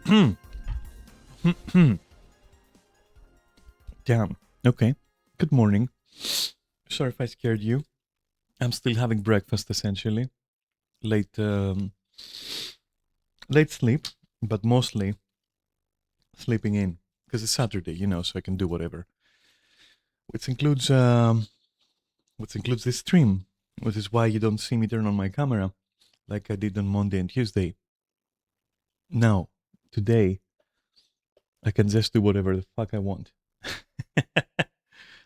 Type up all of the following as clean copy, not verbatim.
Damn. Okay. Good morning. Sorry if I scared you. I'm still having breakfast essentially. Late late sleep, but mostly sleeping in because it's Saturday, so I can do whatever. Which includes this stream, which is why you don't see me turn on my camera like I did on Monday and Tuesday. Now, today I can just do whatever the fuck I want.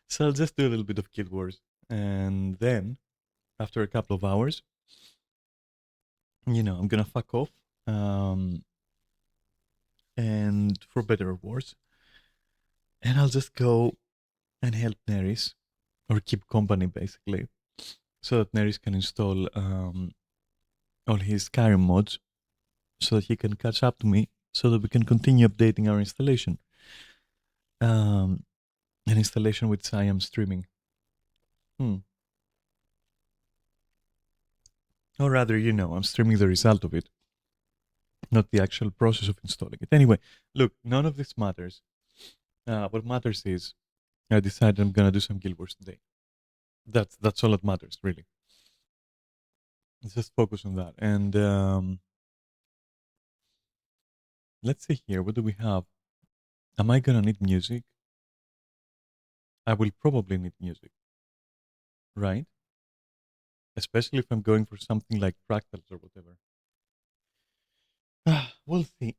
So I'll just do a little bit of Guild Wars, and then after a couple of hours, I'm gonna fuck off. Um, and for better or worse, and I'll just go and help Neris or keep company basically, so that Neris can install all his Skyrim mods, so that he can catch up to me, so that we can continue updating our installation. An installation which I am streaming. Or rather, I'm streaming the result of it, not the actual process of installing it. Anyway, look, none of this matters. What matters is I decided I'm gonna do some Guild Wars today. That's all that matters, really. Let's just focus on that. And let's see here. What do we have? Am I gonna need music? I will probably need music, right? Especially if I'm going for something like fractals or whatever. We'll see.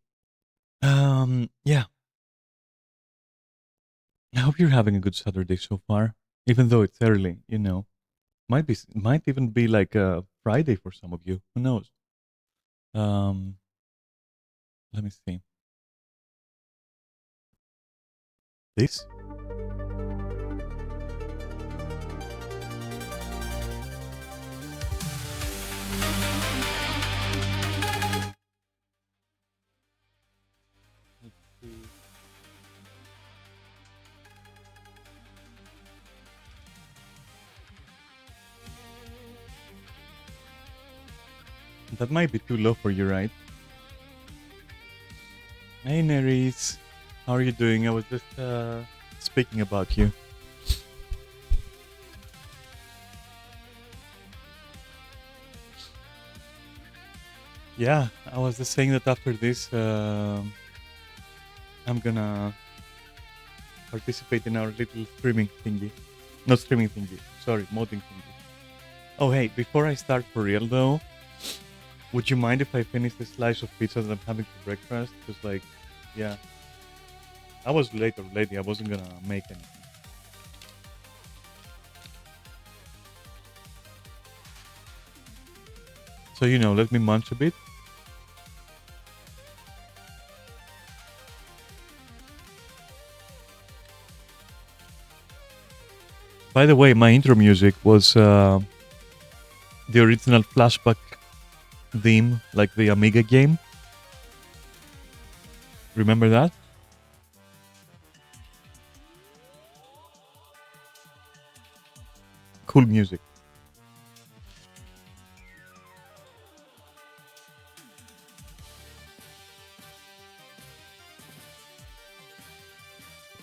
Yeah. I hope you're having a good Saturday so far, even though it's early. Might even be like a Friday for some of you. Who knows? Um, Let me see. This? Let's see. That might be too low for you, right? Hey, Neris. How are you doing? I was just speaking about you. Yeah, I was just saying that after this, I'm gonna participate in our little streaming thingy. Not streaming thingy, sorry, modding thingy. Oh, hey, before I start for real though, would you mind if I finish the slice of pizza that I'm having for breakfast? Because, yeah, I was late already. I wasn't gonna make anything. So, let me munch a bit. By the way, my intro music was the original flashback theme, like the Amiga game. Remember that? Cool music.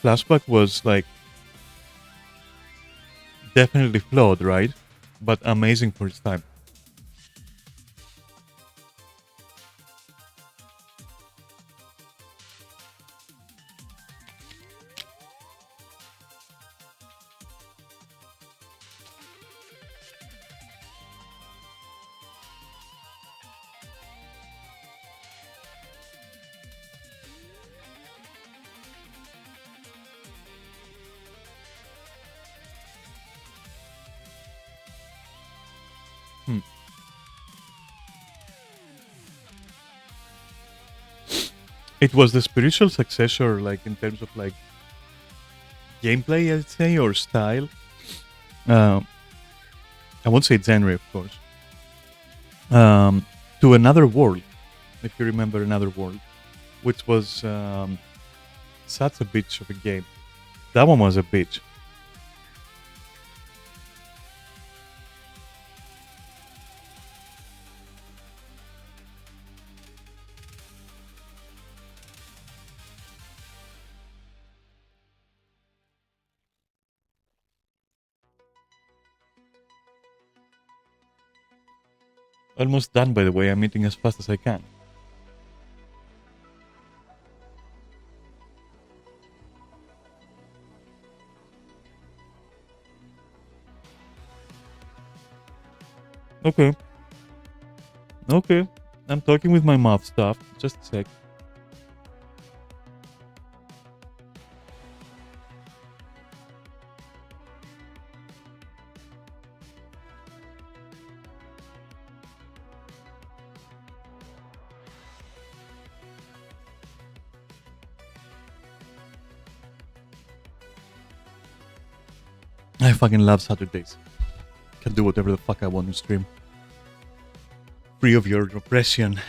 Flashback was definitely flawed, right? But amazing for its time. Hmm. It was the spiritual successor, in terms of gameplay, I'd say, or style. Uh, I won't say genre, of course. To Another World, if you remember Another World, which was such a bitch of a game. That one was a bitch. Almost done, by the way. I'm eating as fast as I can. Okay. Okay. I'm talking with my mouth stuff. Just a sec. I fucking love Saturdays. Can do whatever the fuck I want to stream. Free of your oppression.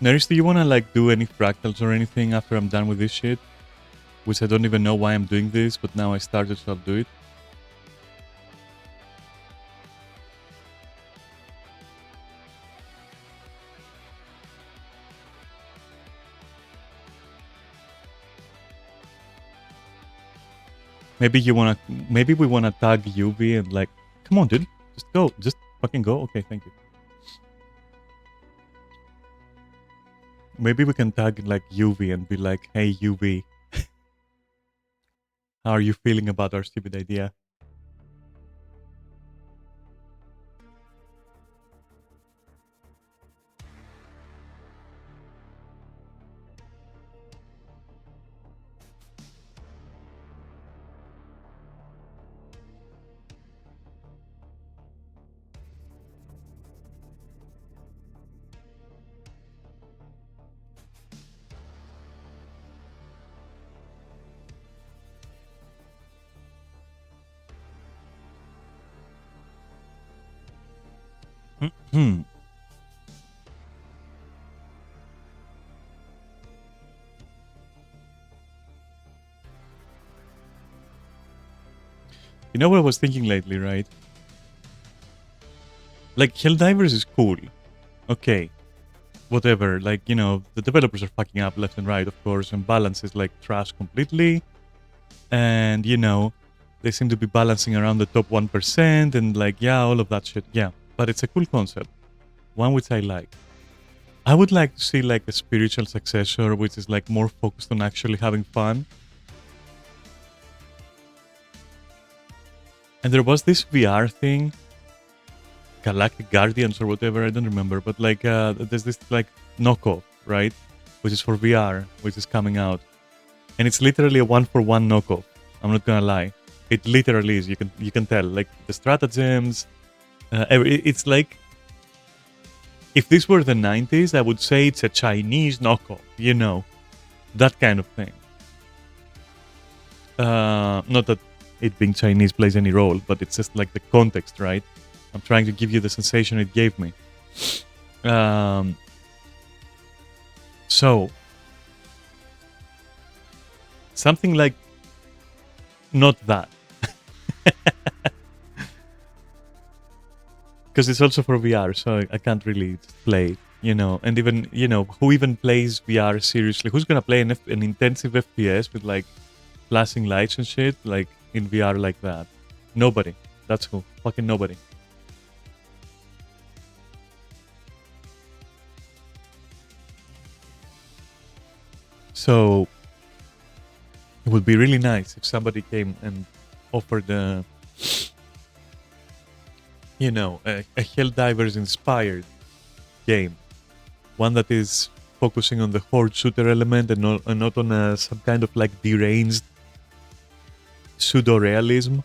Neris, do you wanna like do any fractals or anything after I'm done with this shit? Which I don't even know why I'm doing this, but now I started, so I'll do it. Maybe we wanna tag UV and like, come on, dude, just go, just fucking go. Okay, thank you. Maybe we can tag like UV and be like, hey UV, how are you feeling about our stupid idea? You know what I was thinking lately, right? Like, Helldivers is cool. Okay. Whatever. Like, you know, the developers are fucking up left and right, of course, and balance is like trash completely. And, you know, they seem to be balancing around the top 1%, and like, yeah, all of that shit. Yeah. But it's a cool concept. One which I like. I would like to see like a spiritual successor, which is like more focused on actually having fun. And there was this VR thing, Galactic Guardians or whatever, I don't remember, but like there's this like knockoff, right? Which is for VR, which is coming out. And it's literally a one-for-one knockoff. I'm not gonna lie. It literally is. You can tell. Like the stratagems, it's like if this were the 90s, I would say it's a Chinese knockoff, you know, that kind of thing. Not that it being Chinese plays any role, but it's just like the context, right? I'm trying to give you the sensation it gave me. So, something like not that. Because it's also for VR, so I can't really play, you know. And even, you know, who even plays VR seriously? Who's gonna play an intensive FPS with like flashing lights and shit, like in VR like that? Nobody. That's who. Fucking nobody. So it would be really nice if somebody came and offered you know, a Helldivers inspired game. One that is focusing on the horde shooter element and not on some kind of like deranged pseudo-realism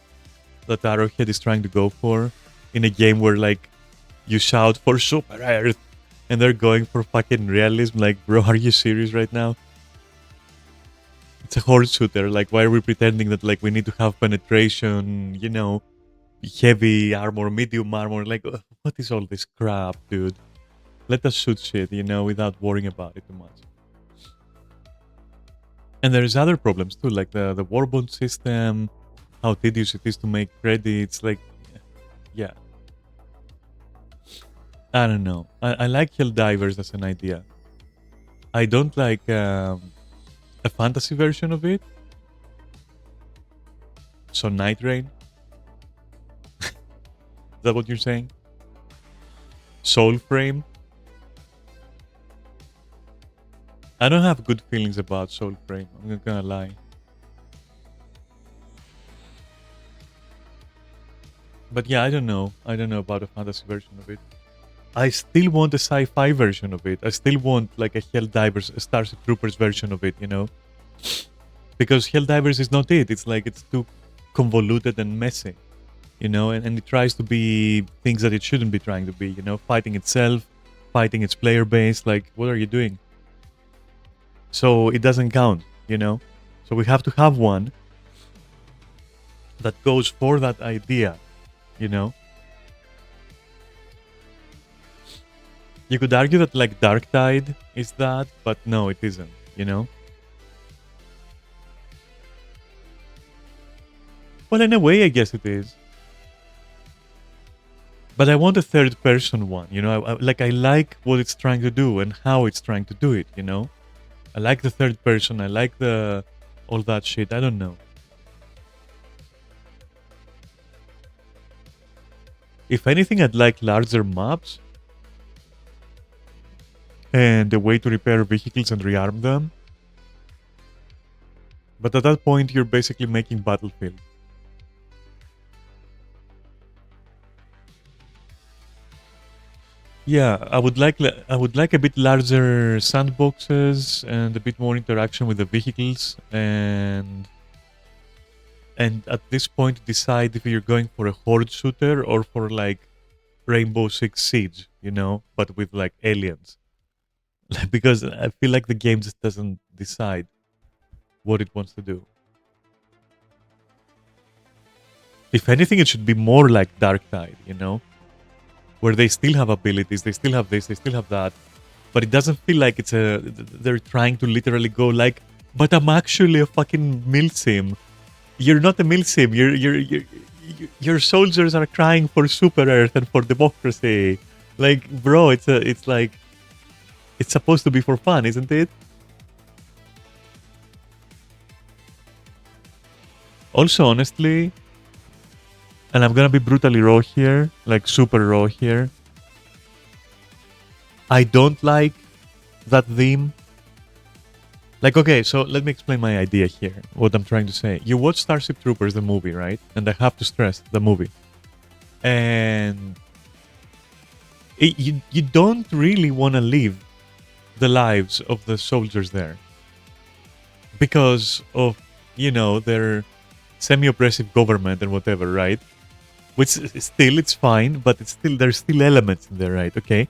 that Arrowhead is trying to go for in a game where like you shout for Super Earth and they're going for fucking realism. Like, bro, are you serious right now? It's a horde shooter. Like, why are we pretending that like we need to have penetration, you know, heavy armor, medium armor? Like, what is all this crap, dude? Let us shoot shit, you know, without worrying about it too much. And there's other problems too, like the warbond system, how tedious it is to make credits, like, yeah. I don't know. I like Helldivers as an idea. I don't like a fantasy version of it. So Night Rain. that what you're saying? Soul Frame? I don't have good feelings about Soul Frame. I'm not gonna lie. But yeah, I don't know. I don't know about a fantasy version of it. I still want a sci-fi version of it. I still want like a Helldivers, a Starship Troopers version of it, you know? Because Helldivers is not it. It's like it's too convoluted and messy, you know? And it tries to be things that it shouldn't be trying to be, you know? Fighting itself, fighting its player base. Like, what are you doing? So it doesn't count, you know? So we have to have one that goes for that idea, you know? You could argue that like Dark Tide is that, but no, it isn't, you know? Well, in a way, I guess it is. But I want a third person one, you know? I like what it's trying to do and how it's trying to do it, you know? I like the third person, I like the all that shit, I don't know. If anything, I'd like larger maps and a way to repair vehicles and rearm them. But at that point, you're basically making Battlefield. Yeah, I would like a bit larger sandboxes and a bit more interaction with the vehicles, and at this point decide if you're going for a horde shooter or for like Rainbow Six Siege, you know, but with like aliens. Because I feel like the game just doesn't decide what it wants to do. If anything, it should be more like Dark Tide, you know, where they still have abilities, they still have this, they still have that, but it doesn't feel like they're trying to literally go like, but I'm actually a fucking milsim. You're not a milsim. Your soldiers are crying for Super Earth and for democracy. Like, bro, it's like it's supposed to be for fun, isn't it? Also, honestly, and I'm gonna be brutally raw here, like super raw here. I don't like that theme. Like, okay, so let me explain my idea here. What I'm trying to say. You watch Starship Troopers, the movie, right? And I have to stress the movie. And you don't really want to live the lives of the soldiers there because of, you know, their semi-oppressive government and whatever, right? Which still it's fine, but it's still there's still elements in there, right? Okay.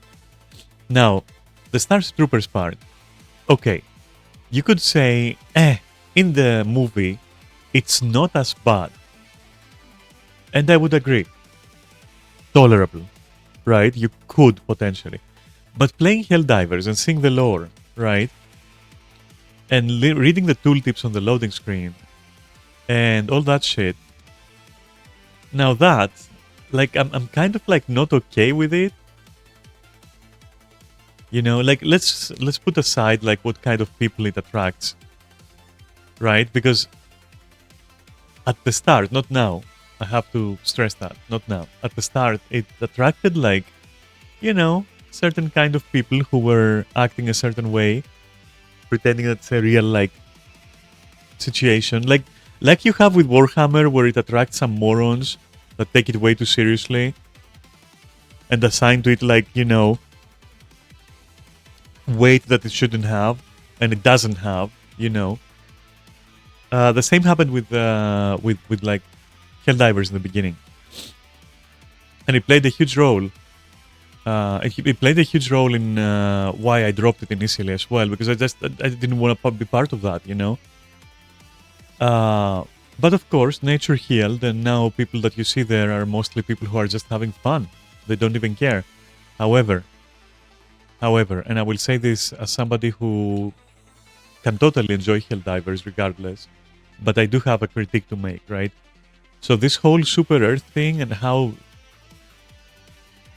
Now, the Starship Troopers part. Okay, you could say, in the movie, it's not as bad, and I would agree. Tolerable, right? You could potentially, but playing Helldivers and seeing the lore, right? And reading the tooltips on the loading screen and all that shit. Now that, like, I'm kind of like not okay with it. You know, like let's put aside like what kind of people it attracts, right? Because at the start, not now, I have to stress that, not now. At the start, it attracted like, you know, certain kind of people who were acting a certain way, pretending that it's a real like situation, like you have with Warhammer, where it attracts some morons that take it way too seriously and assign to it like, you know, weight that it shouldn't have and it doesn't have, you know. The same happened with like Helldivers in the beginning, and it played a huge role. It played a huge role in why I dropped it initially as well, because I didn't want to be part of that, you know. But of course, nature healed, and now people that you see there are mostly people who are just having fun. They don't even care. However, and I will say this as somebody who can totally enjoy Helldivers regardless, but I do have a critique to make, right? So this whole Super Earth thing and how...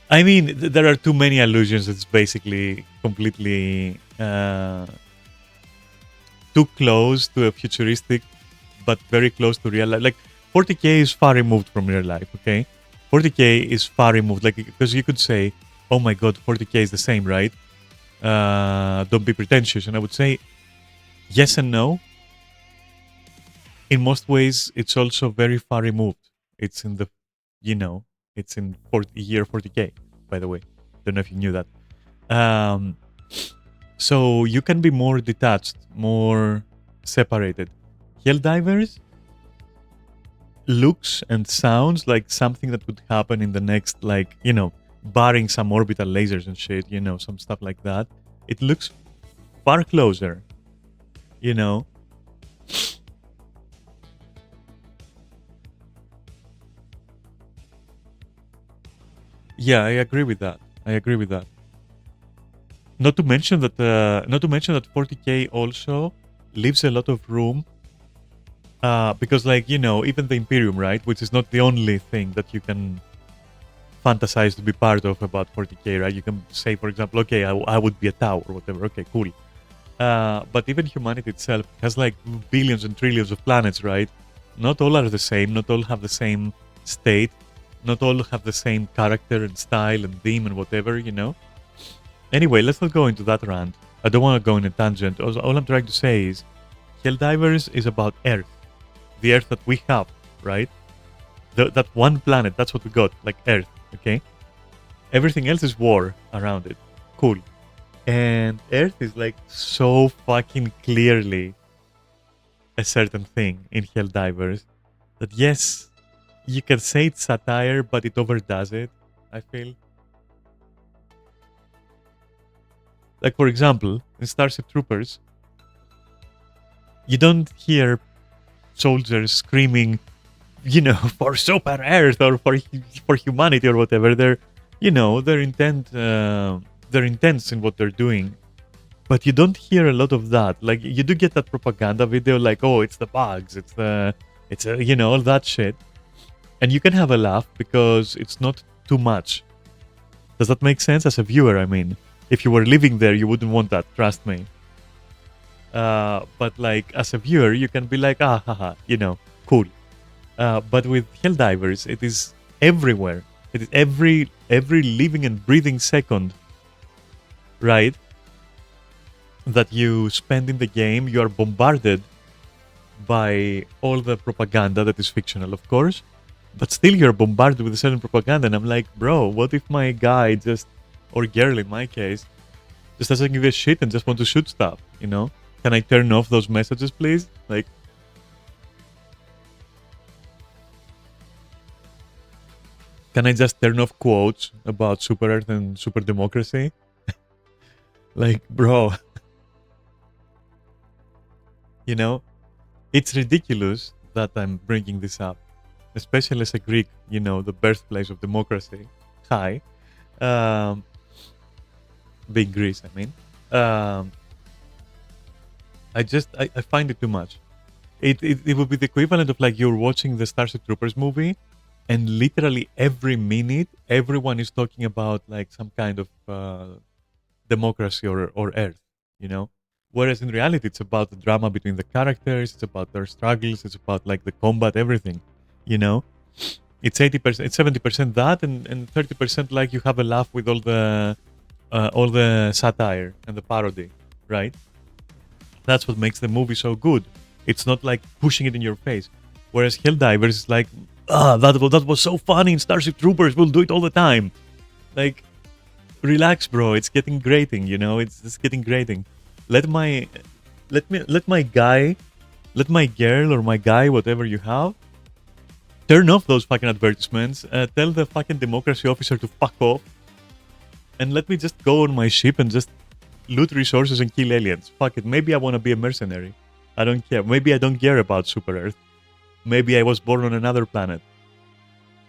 I mean, there are too many allusions. It's basically completely too close to a futuristic, but very close to real life. Like, 40K is far removed from real life, okay? 40k is far removed. Like, because you could say, oh my god, 40k is the same, right? Don't be pretentious. And I would say yes and no. In most ways, it's also very far removed. It's in the, it's in year 40k, by the way. Don't know if you knew that. So you can be more detached, more separated. Helldivers looks and sounds like something that would happen in the next, like, barring some orbital lasers and shit, some stuff like that. It looks far closer, Yeah, I agree with that. Not to mention that 40k also leaves a lot of room, because, like, even the Imperium, right, which is not the only thing that you can fantasize to be part of about 40k, right? You can say, for example, okay, I would be a Tau or whatever. Okay, cool. But even humanity itself has like billions and trillions of planets, right? Not all are the same. Not all have the same state. Not all have the same character and style and theme and whatever, Anyway, let's not go into that rant. I don't want to go in a tangent. All I'm trying to say is Helldivers is about Earth. The Earth that we have, right? That one planet, that's what we got, like Earth, okay? Everything else is war around it. Cool. And Earth is like so fucking clearly a certain thing in Helldivers that, yes, you can say it's satire, but it overdoes it, I feel. Like, for example, in Starship Troopers, you don't hear soldiers screaming, for Super Earth or for humanity or whatever. They're intense in what they're doing. But you don't hear a lot of that. Like, you do get that propaganda video, like, oh, it's the bugs, all that shit. And you can have a laugh because it's not too much. Does that make sense? As a viewer, I mean. If you were living there, you wouldn't want that, trust me. But, like, as a viewer, you can be like, haha, cool. But with Helldivers, it is everywhere. It is every living and breathing second, right, that you spend in the game, you are bombarded by all the propaganda that is fictional, of course, but still you're bombarded with a certain propaganda. And I'm like, bro, what if my guy or girl in my case, just doesn't give a shit and just want to shoot stuff, Can I turn off those messages, please? Like, can I just turn off quotes about Super Earth and Super Democracy? Like, bro, it's ridiculous that I'm bringing this up, especially as a Greek, the birthplace of democracy. Hi. Being Greece, I mean. I find it too much. It would be the equivalent of, like, you're watching the Starship Troopers movie, and literally every minute, everyone is talking about, like, some kind of democracy or Earth, Whereas in reality, it's about the drama between the characters, it's about their struggles, it's about, like, the combat, everything, It's 80%, it's 70% that, and 30% like you have a laugh with all the satire and the parody, right? That's what makes the movie so good. It's not like pushing it in your face. Whereas Helldivers is like, that was so funny in Starship Troopers, we'll do it all the time. Like, relax, bro. It's getting grating, It's just getting grating. Let my girl or my guy, whatever you have, turn off those fucking advertisements. Tell the fucking democracy officer to fuck off. And let me just go on my ship and just loot resources and kill aliens. Fuck it. Maybe I want to be a mercenary. I don't care. Maybe I don't care about Super Earth. Maybe I was born on another planet.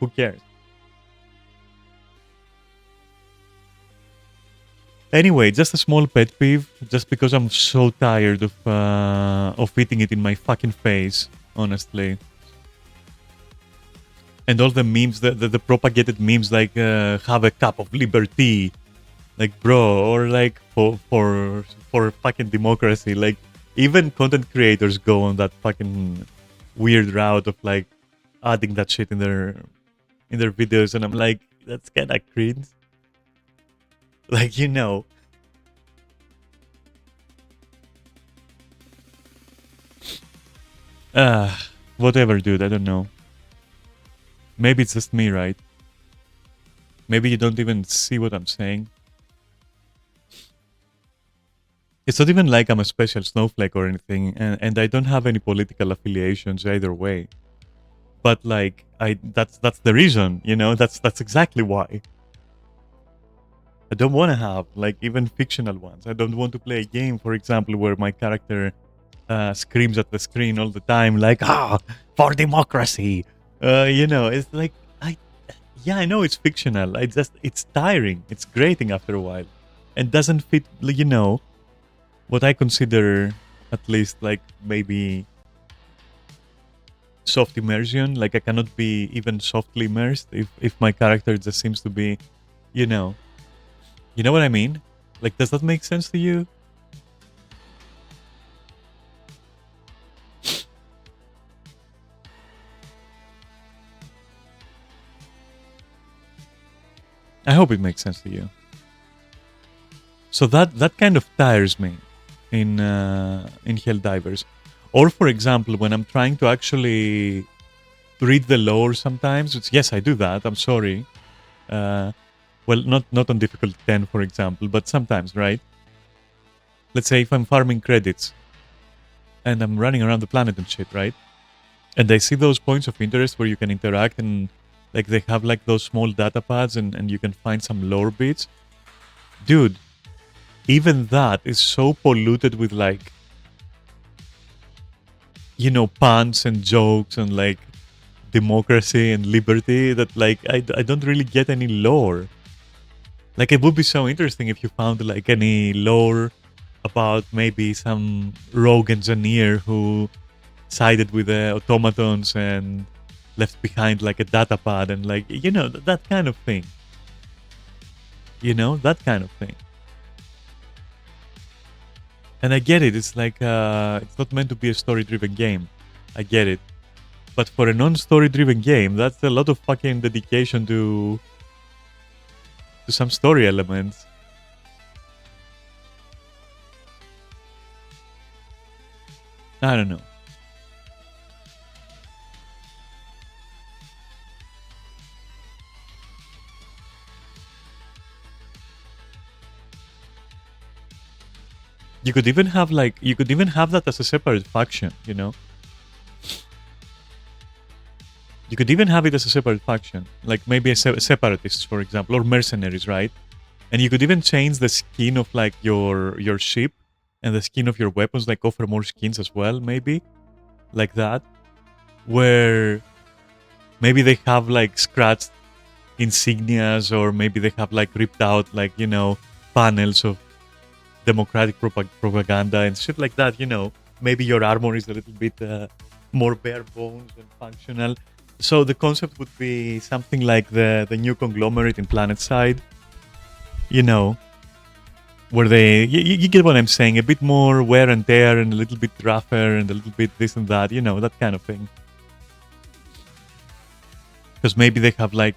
Who cares? Anyway, just a small pet peeve, just because I'm so tired of eating it in my fucking face, honestly. And all the memes, the propagated memes, like, have a cup of liberty, like, bro, or like for fucking democracy. Like, even content creators go on that fucking weird route of, like, adding that shit in in their videos, and I'm like, that's kind of cringe. Like, whatever, dude. I don't know. Maybe it's just me, right? Maybe you don't even see what I'm saying. It's not even like I'm a special snowflake or anything, and I don't have any political affiliations either way. But like, that's the reason, that's exactly why. I don't want to have like even fictional ones. I don't want to play a game, for example, where my character screams at the screen all the time, like for democracy. It's like I know it's fictional. It's tiring. It's grating after a while, and doesn't fit. What I consider at least like maybe soft immersion. Like I cannot be even softly immersed if my character just seems to be, you know what I mean? Like, does that make sense to you? I hope it makes sense to you. So that kind of tires me in Helldivers. Or for example, when I'm trying to actually read the lore sometimes, yes, I do that. I'm sorry. Well, not on difficulty 10, for example, but sometimes, right? Let's say if I'm farming credits and I'm running around the planet and shit, right? And I see those points of interest where you can interact and like they have like those small data pads and you can find some lore bits. Dude, even that is so polluted with like, puns and jokes and like democracy and liberty that like I don't really get any lore. Like it would be so interesting if you found like any lore about maybe some rogue engineer who sided with the automatons and left behind like a data pad and like, that kind of thing. That kind of thing. And I get it. It's like, it's not meant to be a story-driven game. I get it. But for a non-story-driven game, that's a lot of fucking dedication to some story elements. I don't know. You could even have that as a separate faction, You could even have it as a separate faction, like maybe a separatists, for example, or mercenaries, right? And you could even change the skin of like your ship and the skin of your weapons, like offer more skins as well, maybe like that, where maybe they have like scratched insignias, or maybe they have like ripped out like panels of democratic propaganda and shit like that. Maybe your armor is a little bit more bare bones and functional. So the concept would be something like the new conglomerate in PlanetSide, where you get what I'm saying, a bit more wear and tear and a little bit rougher and a little bit this and that, that kind of thing. Because maybe they have like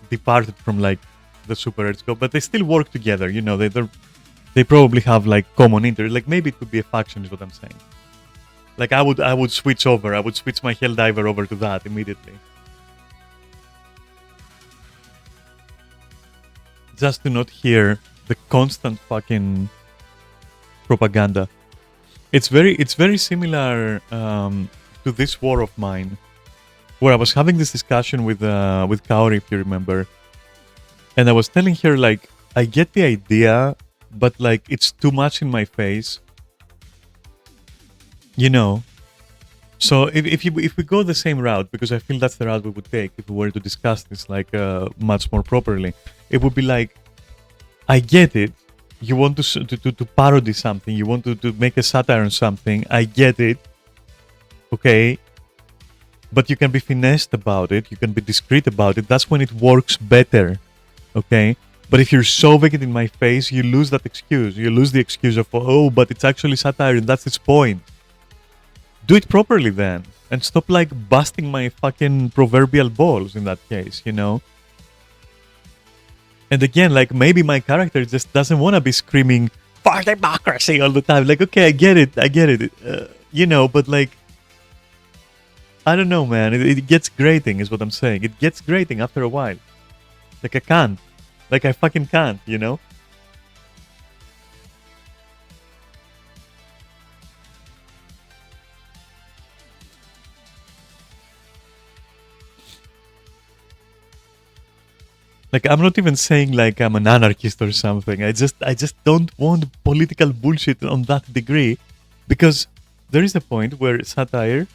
departed from like the Super Earth scope, but they still work together, they probably have like common interest. Like maybe it could be a faction is what I'm saying. Like I would switch over. I would switch my Helldiver over to that immediately. Just to not hear the constant fucking propaganda. It's very similar to this war of mine, where I was having this discussion with Kaori, if you remember, and I was telling her like I get the idea, but like it's too much in my face, So if we go the same route, because I feel that's the route we would take if we were to discuss this like much more properly, it would be like, I get it. You want to parody something. You want to make a satire on something. I get it. Okay. But you can be finessed about it. You can be discreet about it. That's when it works better. Okay. But if you're shoving it in my face, you lose that excuse. You lose the excuse of, oh, but it's actually satire and that's its point. Do it properly then. And stop like busting my fucking proverbial balls in that case, you know? And again, like maybe my character just doesn't want to be screaming for democracy all the time. Like, okay, I get it. You know, but like, I don't know, man. It gets grating, is what I'm saying. It gets grating after a while. Like, I can't. Like, I fucking can't, you know? Like, I'm not even saying like I'm an anarchist or something. I just don't want political bullshit on that degree, because there is a point where satire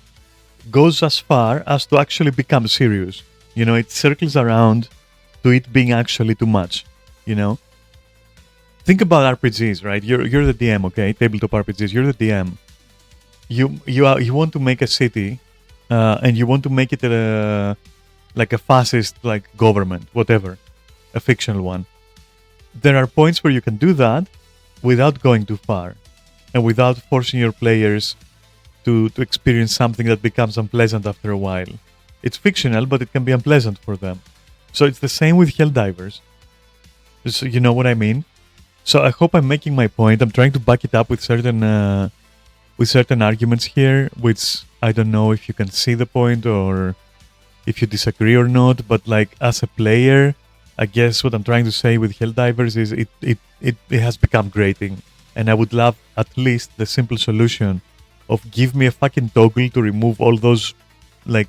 goes as far as to actually become serious. You know, it circles around to it being actually too much. You know, think about RPGs, right? You're the DM, okay? Tabletop RPGs. You're the DM. You want to make a city, and you want to make it like a fascist like government, whatever, a fictional one. There are points where you can do that without going too far, and without forcing your players to experience something that becomes unpleasant after a while. It's fictional, but it can be unpleasant for them. So it's the same with Helldivers. So you know what I mean? So I hope I'm making my point. I'm trying to back it up with certain arguments here, which I don't know if you can see the point or if you disagree or not. But like as a player, I guess what I'm trying to say with Helldivers is it has become grating, and I would love at least the simple solution of give me a fucking toggle to remove all those like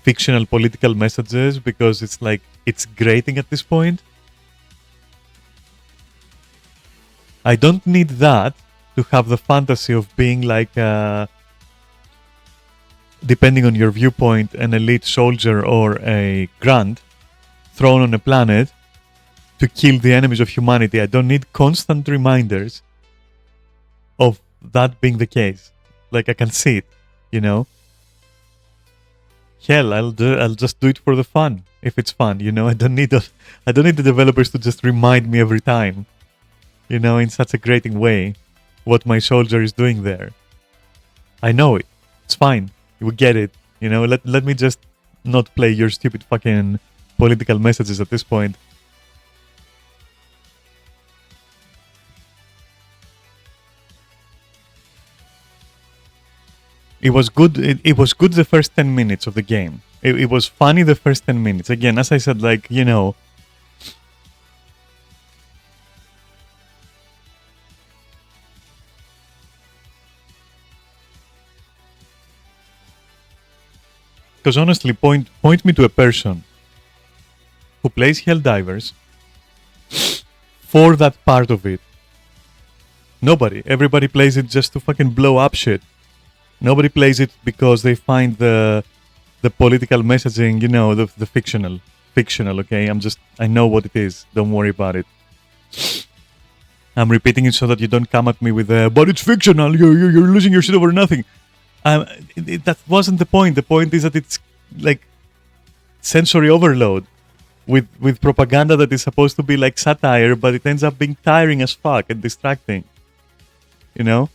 fictional political messages, because it's like it's grating at this point. I don't need that to have the fantasy of being like depending on your viewpoint, an elite soldier or a grunt thrown on a planet to kill the enemies of humanity. I don't need constant reminders of that being the case. Like I can see it, you know. Hell, I'll just do it for the fun if it's fun, you know. I don't need the developers to just remind me every time, you know, in such a grating way, what my soldier is doing there. I know it. It's fine. We get it. You know, let me just not play your stupid fucking political messages at this point. It was good. It was good the first 10 minutes of the game. It was funny the first 10 minutes. Again, as I said, like, you know, because honestly, point me to a person who plays Helldivers for that part of it. Nobody. Everybody plays it just to fucking blow up shit. Nobody plays it because they find the political messaging, you know, the fictional. Okay, I know what it is. Don't worry about it. I'm repeating it so that you don't come at me with but it's fictional. You're losing your shit over nothing. That wasn't the point. The point is that it's like sensory overload with propaganda that is supposed to be like satire, but it ends up being tiring as fuck and distracting. You know?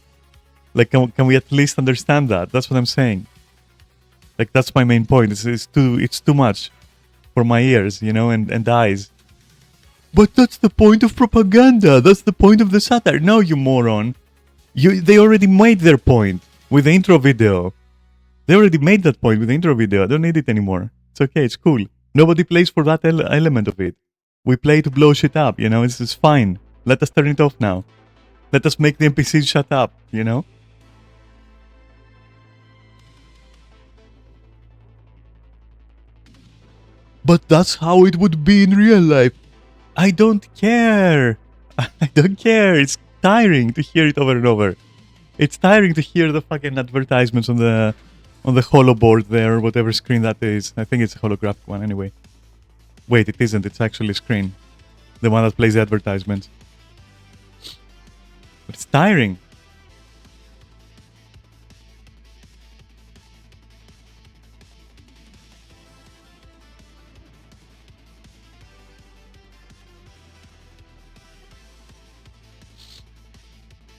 Like, can we at least understand that? That's what I'm saying. Like, that's my main point. It's too much for my ears, you know, and eyes. But that's the point of propaganda. That's the point of the satire. No, you moron. They already made their point with the intro video. They already made that point with the intro video. I don't need it anymore. It's okay. It's cool. Nobody plays for that element of it. We play to blow shit up, you know. It's fine. Let us turn it off now. Let us make the NPCs shut up, you know. But that's how it would be in real life. I don't care. I don't care. It's tiring to hear it over and over. It's tiring to hear the fucking advertisements on the holo board there, or whatever screen that is. I think it's a holographic one anyway. Wait, it isn't. It's actually a screen. The one that plays the advertisements. But it's tiring.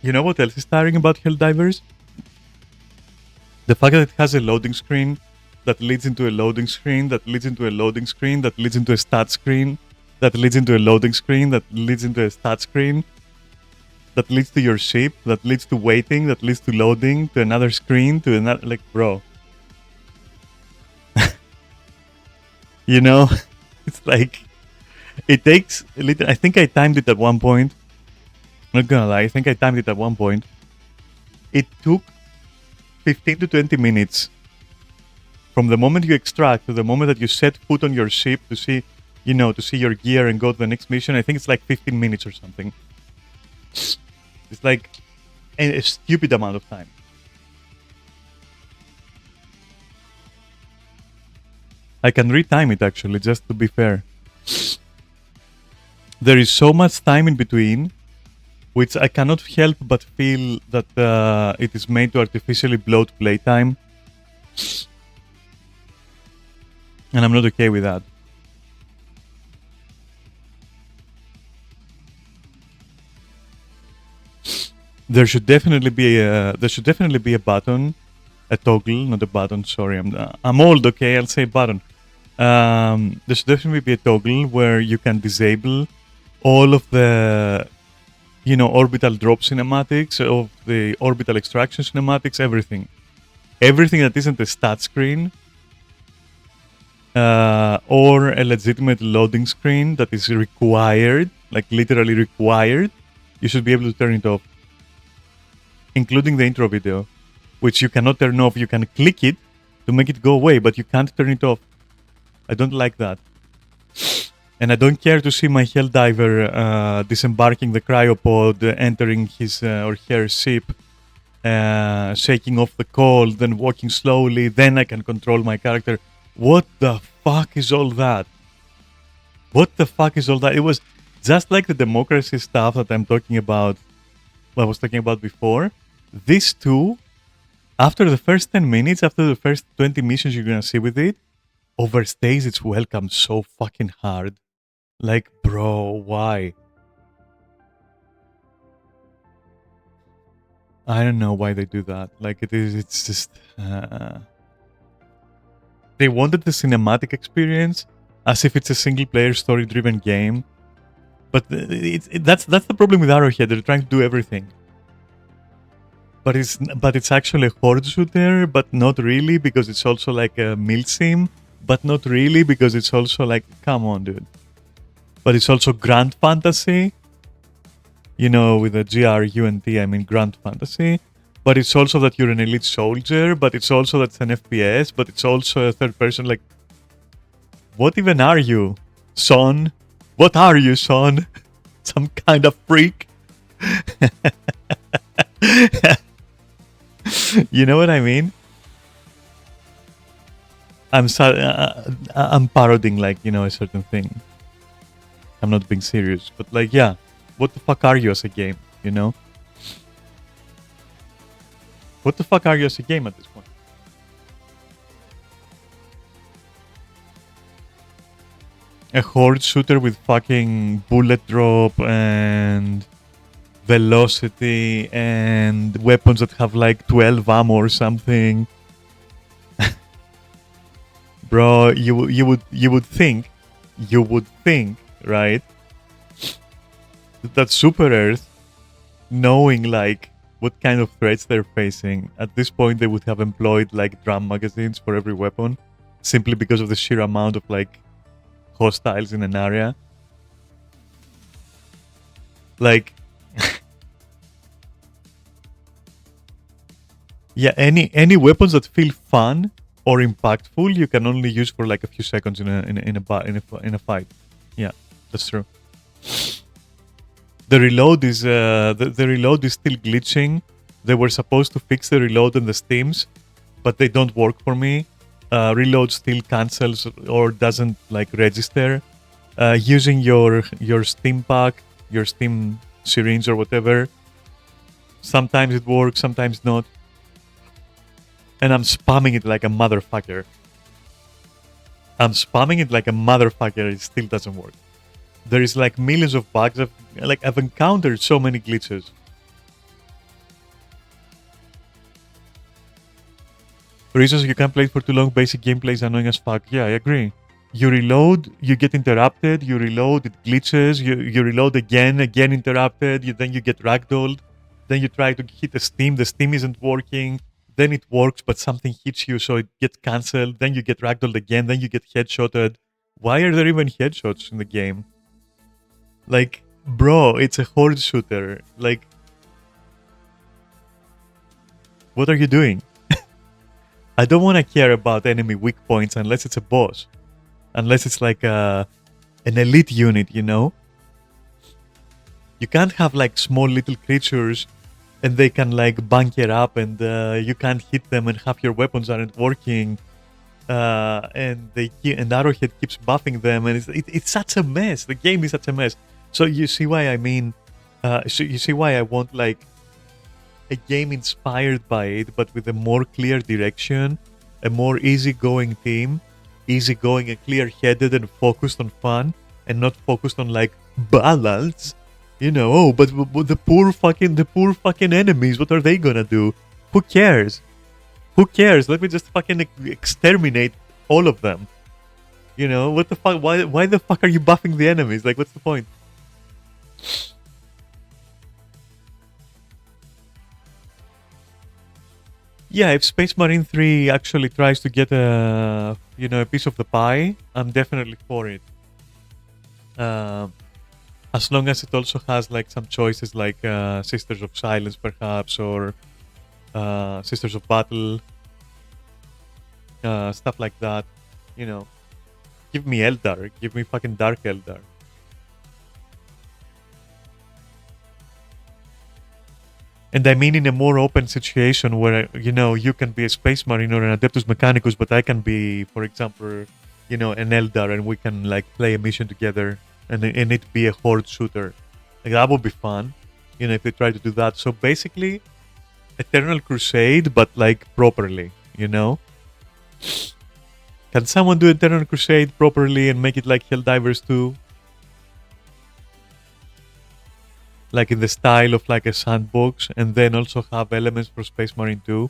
You know what else is tiring about Helldivers? The fact that it has a loading screen that leads into a loading screen that leads into a loading screen that leads into a stat screen that leads into a loading screen that leads into a stat screen that leads to your ship that leads to waiting that leads to loading to another screen to another, like, bro. You know, it's like it takes a little. I think I timed it at one point. I'm not gonna lie, I think I timed it at one point. It took 15 to 20 minutes from the moment you extract to the moment that you set foot on your ship to see, you know, to see your gear and go to the next mission. I think it's like 15 minutes or something. It's like a stupid amount of time. I can retime it actually, just to be fair. There is so much time in between, which I cannot help but feel that it is made to artificially bloat playtime. And I'm not okay with that. There should definitely be a button, a toggle, not a button. Sorry, I'm old. Okay, I'll say button. There should definitely be a toggle where you can disable all of the, you know, orbital drop cinematics, of the orbital extraction cinematics, everything that isn't a stat screen or a legitimate loading screen that is required, like literally required. You should be able to turn it off, including the intro video, which you cannot turn off. You can click it to make it go away, but you can't turn it off. I don't like that. And I don't care to see my Helldiver disembarking the cryopod, entering his or her ship, shaking off the cold, then walking slowly, then I can control my character. What the fuck is all that? What the fuck is all that? It was just like the democracy stuff that I'm talking about, I was talking about before. These two, after the first 10 minutes, after the first 20 missions you're gonna see with it, overstays its welcome so fucking hard. Like, bro, why? I don't know why they do that. Like, it's just... They wanted the cinematic experience as if it's a single-player story-driven game. But that's the problem with Arrowhead. They're trying to do everything. But it's actually a horde shooter, but not really, because it's also like a milsim, but not really, because it's also like, come on, dude. But it's also grand fantasy, you know, with a GRUNT, I mean grand fantasy. But it's also that you're an elite soldier, but it's also that it's an FPS, but it's also a third person. Like, what even are you, son? What are you, son? Some kind of freak? You know what I mean? I'm parodying, like, you know, a certain thing. I'm not being serious, but like, yeah, what the fuck are you as a game, you know? What the fuck are you as a game at this point? A horde shooter with fucking bullet drop and velocity and weapons that have like 12 ammo or something. Bro, you would think, right, that Super Earth, knowing like what kind of threats they're facing, at this point they would have employed like drum magazines for every weapon, simply because of the sheer amount of like hostiles in an area. Like, yeah, any weapons that feel fun or impactful, you can only use for like a few seconds in a fight. Yeah, that's true. The reload is the reload is still glitching. They were supposed to fix the reload and the steams, but they don't work for me. Reload still cancels or doesn't like register. Using your steam pack, your steam syringe or whatever, sometimes it works, sometimes not. And I'm spamming it like a motherfucker. It still doesn't work. There is like millions of bugs. I've encountered so many glitches. Reasons you can't play it for too long. Basic gameplay is annoying as fuck. Yeah, I agree. You reload, you get interrupted. You reload, it glitches. You reload again interrupted. Then you get ragdolled. Then you try to hit the steam. The steam isn't working. Then it works, but something hits you, so it gets cancelled. Then you get ragdolled again. Then you get headshotted. Why are there even headshots in the game? Like, bro, it's a horde shooter. Like, what are you doing? I don't want to care about enemy weak points unless it's a boss. Unless it's like an elite unit, you know? You can't have like small little creatures and they can like bunker up and you can't hit them and half your weapons aren't working. And Arrowhead keeps buffing them and it's such a mess. The game is such a mess. So you see why I mean, you see why I want like a game inspired by it, but with a more clear direction, a more easygoing team, easygoing and clear-headed and focused on fun, and not focused on like balance. You know, oh, but the poor fucking enemies. What are they gonna do? Who cares? Who cares? Let me just fucking exterminate all of them. You know, what the fuck? Why the fuck are you buffing the enemies? Like, what's the point? Yeah, if Space Marine 3 actually tries to get a piece of the pie, I'm definitely for it. As long as it also has like some choices like Sisters of Silence perhaps, or Sisters of Battle, stuff like that. You know, give me Eldar, give me fucking Dark Eldar. And I mean in a more open situation where, you know, you can be a Space Marine or an Adeptus Mechanicus, but I can be, for example, you know, an Eldar, and we can like play a mission together and it be a horde shooter. Like, that would be fun, you know, if they try to do that. So basically, Eternal Crusade, but like properly, you know? Can someone do Eternal Crusade properly and make it like Helldivers 2? Like in the style of like a sandbox, and then also have elements for Space Marine 2.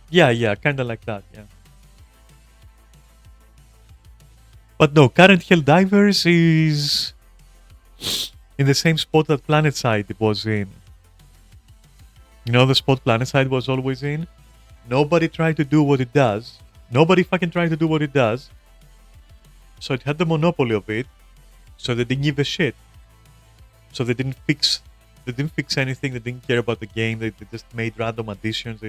Yeah, kind of like that, yeah. But no, current Helldivers is in the same spot that PlanetSide was in. You know the spot PlanetSide was always in? Nobody tried to do what it does. Nobody fucking tried to do what it does. So it had the monopoly of it. So they didn't give a shit. So they didn't fix anything. They didn't care about the game. They just made random additions.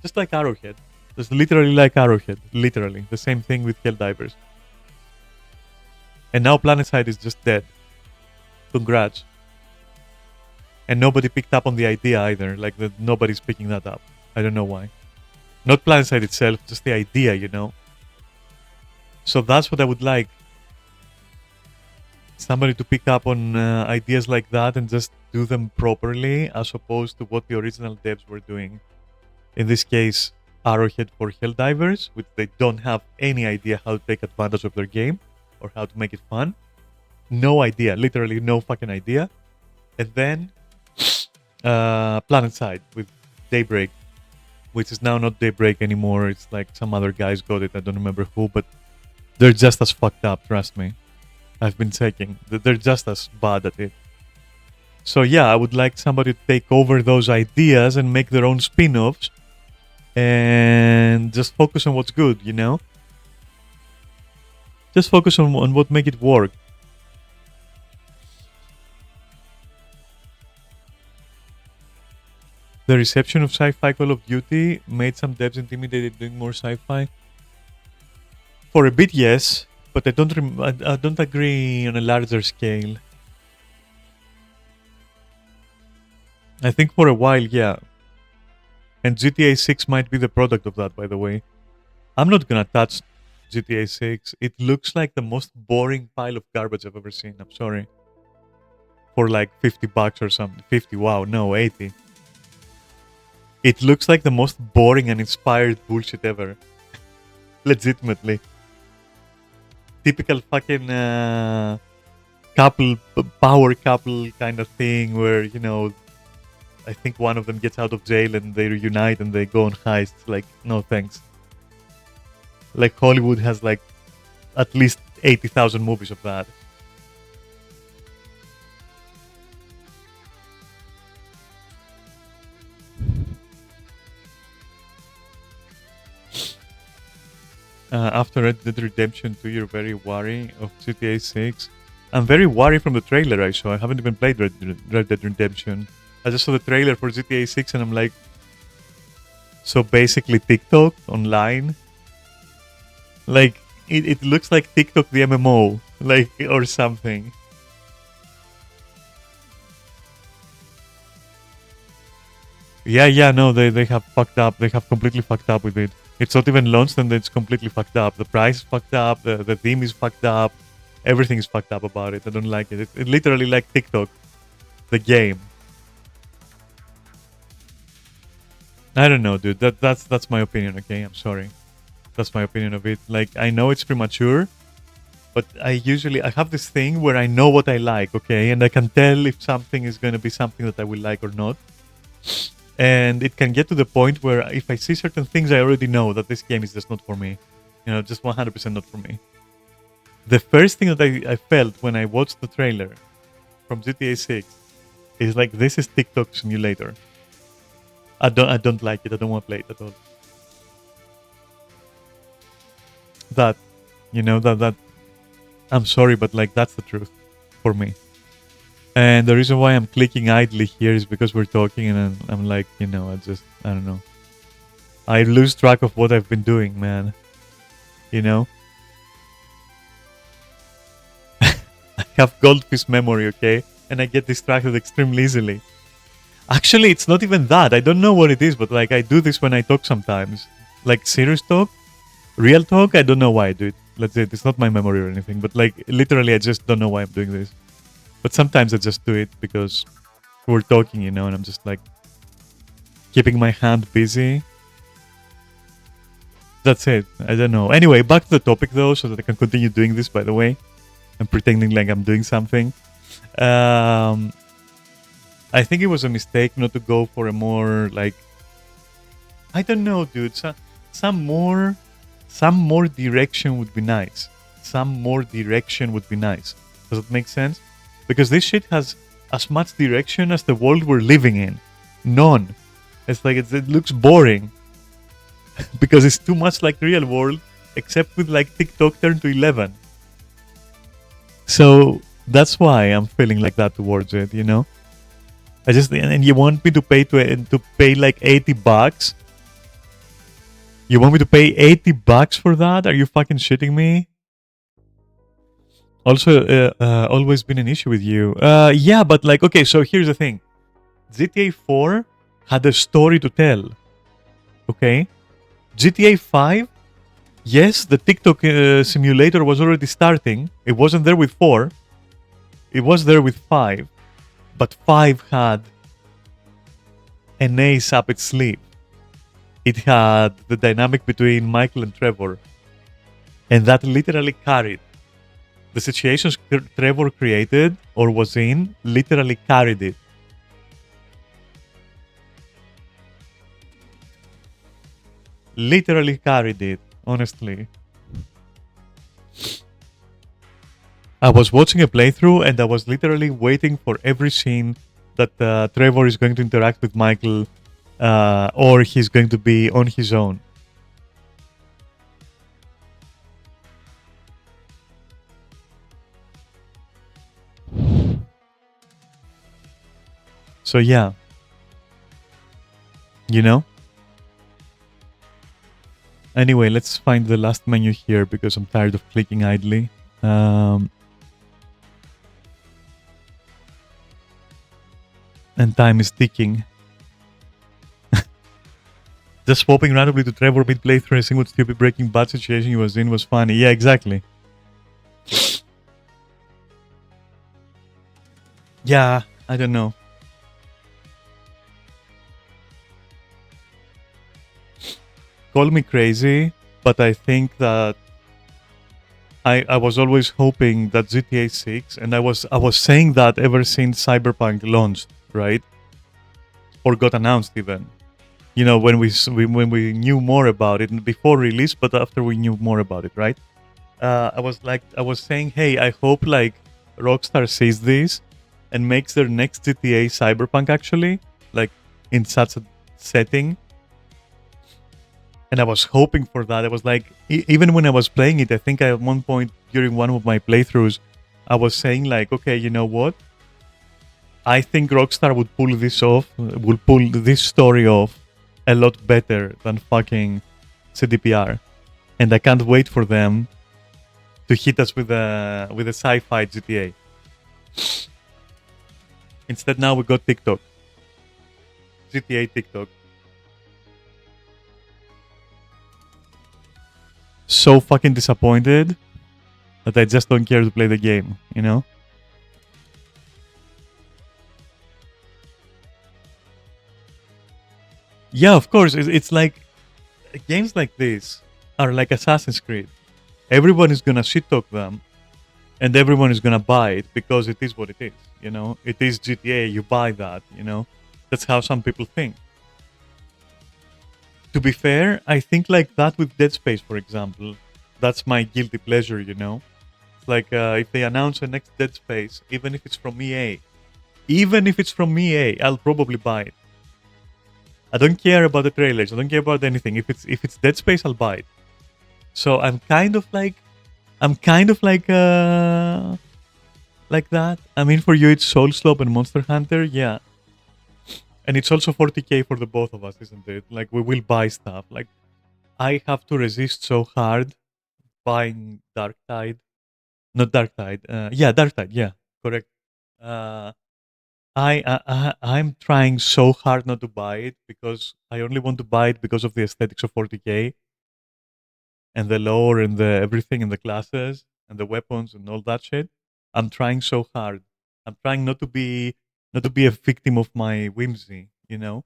Just like Arrowhead. Just literally like Arrowhead. Literally. The same thing with Helldivers. And now PlanetSide is just dead. Congrats. And nobody picked up on the idea either. Like, nobody's picking that up. I don't know why. Not PlanetSide itself, just the idea, you know? So that's what I would like. Somebody to pick up on ideas like that and just do them properly, as opposed to what the original devs were doing. In this case, Arrowhead for Helldivers, which they don't have any idea how to take advantage of their game or how to make it fun. No idea, literally no fucking idea. And then PlanetSide with Daybreak, which is now not Daybreak anymore. It's like some other guys got it. I don't remember who, but they're just as fucked up, trust me. I've been checking. They're just as bad at it. So yeah, I would like somebody to take over those ideas and make their own spin-offs and just focus on what's good, you know? Just focus on what make it work. The reception of sci-fi Call of Duty made some devs intimidated doing more sci-fi. For a bit, yes, but I don't agree on a larger scale. I think for a while, yeah. And GTA 6 might be the product of that, by the way. I'm not gonna touch GTA 6. It looks like the most boring pile of garbage I've ever seen. I'm sorry. For like $50 or something. 50, wow, no, 80. It looks like the most boring and inspired bullshit ever. Legitimately. Typical fucking power couple kind of thing where, you know, I think one of them gets out of jail and they reunite and they go on heists. Like, no thanks. Like, Hollywood has like at least 80,000 movies of that. After Red Dead Redemption 2, you're very wary of GTA 6. I'm very worried from the trailer I saw. I haven't even played Red Dead Redemption. I just saw the trailer for GTA 6 and I'm like, so basically TikTok online? Like, it looks like TikTok the MMO, like, or something. Yeah, no, they have fucked up. They have completely fucked up with it. It's not even launched and it's completely fucked up. The price is fucked up, the theme is fucked up, everything is fucked up about it. I don't like it. It's literally like TikTok, the game. I don't know, dude. That's my opinion, okay? I'm sorry. That's my opinion of it. Like, I know it's premature, but I have this thing where I know what I like, okay? And I can tell if something is going to be something that I will like or not. And it can get to the point where if I see certain things, I already know that this game is just not for me. You know, just 100% not for me. The first thing that I felt when I watched the trailer from GTA 6 is like, this is TikTok simulator. I don't like it. I don't want to play it at all. That, you know, that I'm sorry, but like, that's the truth for me. And the reason why I'm clicking idly here is because we're talking and I'm like, you know, I don't know. I lose track of what I've been doing, man. You know? I have goldfish memory, okay? And I get distracted extremely easily. Actually, it's not even that. I don't know what it is, but like, I do this when I talk sometimes. Like, serious talk? Real talk? I don't know why I do it. That's it. It's not my memory or anything, but like, literally, I just don't know why I'm doing this. But sometimes I just do it because we're talking, you know, and I'm just like keeping my hand busy. That's it. I don't know. Anyway, back to the topic though, so that I can continue doing this, by the way. I'm pretending like I'm doing something. I think it was a mistake not to go for a more like, I don't know, dude. Some more direction would be nice. Some more direction would be nice. Does it make sense? Because this shit has as much direction as the world we're living in. None. It's like, it looks boring. Because it's too much like real world, except with like TikTok turned to 11. So that's why I'm feeling like that towards it, you know? And you want me to pay like $80? You want me to pay $80 for that? Are you fucking shitting me? Also, always been an issue with you. Yeah, but like, okay, so here's the thing. GTA 4 had a story to tell. Okay? GTA 5, yes, the TikTok simulator was already starting. It wasn't there with 4. It was there with 5. But 5 had an ace up its sleeve. It had the dynamic between Michael and Trevor. And that literally carried. The situations Trevor created or was in literally carried it. Literally carried it, honestly. I was watching a playthrough and I was literally waiting for every scene that Trevor is going to interact with Michael or he's going to be on his own. So yeah, you know? Anyway, let's find the last menu here because I'm tired of clicking idly. And time is ticking. Just swapping randomly to Trevor mid-playthrough and seeing what stupid Breaking Bad situation he was in was funny. Yeah, exactly. Yeah, I don't know. Call me crazy, but I think that I was always hoping that GTA 6, and I was saying that ever since Cyberpunk launched, right? or got announced even. You know, when we knew more about it before release, but after we knew more about it, right? I was saying, hey, I hope like Rockstar sees this and makes their next GTA Cyberpunk actually like in such a setting. And I was hoping for that. I was like, even when I was playing it, I think at one point during one of my playthroughs, I was saying like, okay, you know what? I think Rockstar would pull this off, would pull this story off a lot better than fucking CDPR. And I can't wait for them to hit us with a sci-fi GTA. Instead, now we got TikTok, GTA TikTok. So fucking disappointed that I just don't care to play the game. You know? Yeah, of course. It's like games like this are like Assassin's Creed. Everyone is gonna shit talk them, and everyone is gonna buy it because it is what it is. You know, it is GTA. You buy that. You know, that's how some people think. To be fair, I think like that with Dead Space, for example. That's my guilty pleasure. You know, it's like if they announce a next Dead Space, even if it's from EA, I'll probably buy it. I don't care about the trailers. I don't care about anything. If it's Dead Space, I'll buy it. So I'm kind of like that. I mean, for you, it's Soul Slope and Monster Hunter, yeah. And it's also 40k for the both of us, isn't it? Like, we will buy stuff. Like, I have to resist so hard buying Dark Tide. Not Dark Tide. Yeah, Dark Tide. Yeah, correct. Uh, I'm trying so hard not to buy it because I only want to buy it because of the aesthetics of 40k and the lore and the everything and the classes and the weapons and all that shit. I'm trying so hard. I'm trying not to be a victim of my whimsy, you know.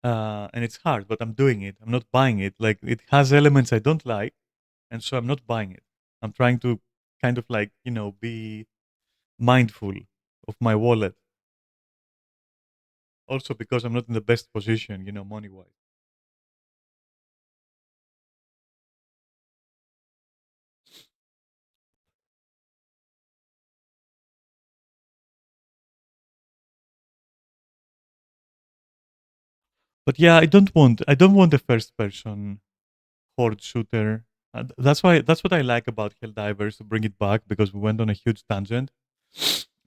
And it's hard, but I'm doing it. I'm not buying it. Like it has elements I don't like, and so I'm not buying it. I'm trying to kind of like be mindful of my wallet. Also because I'm not in the best position, money wise. But yeah, I don't want a first person horde shooter. That's what I like about Helldivers to bring it back because we went on a huge tangent.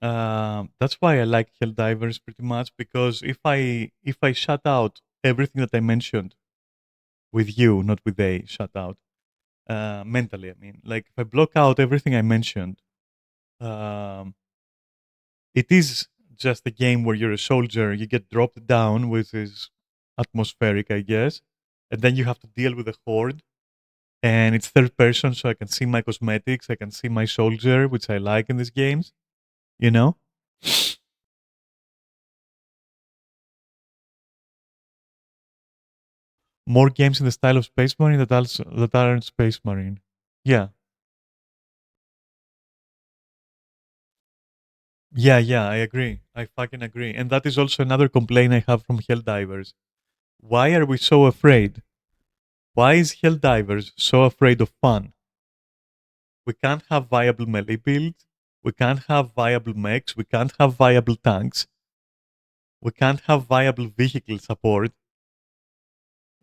That's why I like Helldivers pretty much because if I shut out everything that I mentioned with you, not with they shut out mentally. I mean, like if I block out everything I mentioned, um, it is just a game where you're a soldier. You get dropped down, which is atmospheric, I guess, and then you have to deal with a horde and it's third person, so I can see my cosmetics, I can see my soldier, which I like in these games. You know, more games in the style of Space Marine that aren't Space Marine. Yeah, yeah, I agree. I fucking agree. And that is also another complaint I have from Helldivers. Why are we so afraid? Why is Helldivers so afraid of fun? We can't have viable melee builds. We can't have viable mechs. We can't have viable tanks. We can't have viable vehicle support.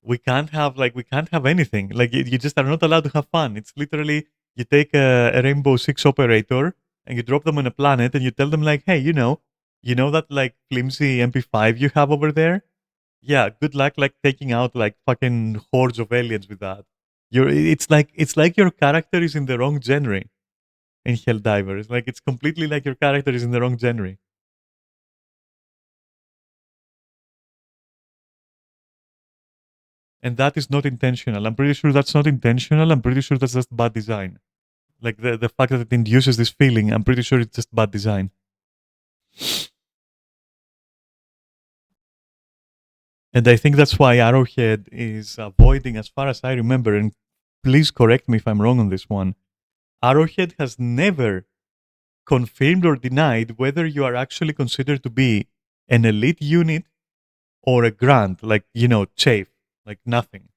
We can't have anything. Like you just are not allowed to have fun. It's literally you take a Rainbow Six operator and you drop them on a planet and you tell them like, hey, you know that like flimsy MP5 you have over there? Yeah, good luck like taking out like fucking hordes of aliens with that. It's like your character is in the wrong genre in Helldivers. Like it's completely like your character is in the wrong genre. And that is not intentional. I'm pretty sure that's not intentional. I'm pretty sure that's just bad design. Like the fact that it induces this feeling, I'm pretty sure it's just bad design. And I think that's why Arrowhead is avoiding, as far as I remember, and please correct me if I'm wrong on this one. Arrowhead has never confirmed or denied whether you are actually considered to be an elite unit or a grunt, like, chafe, like nothing.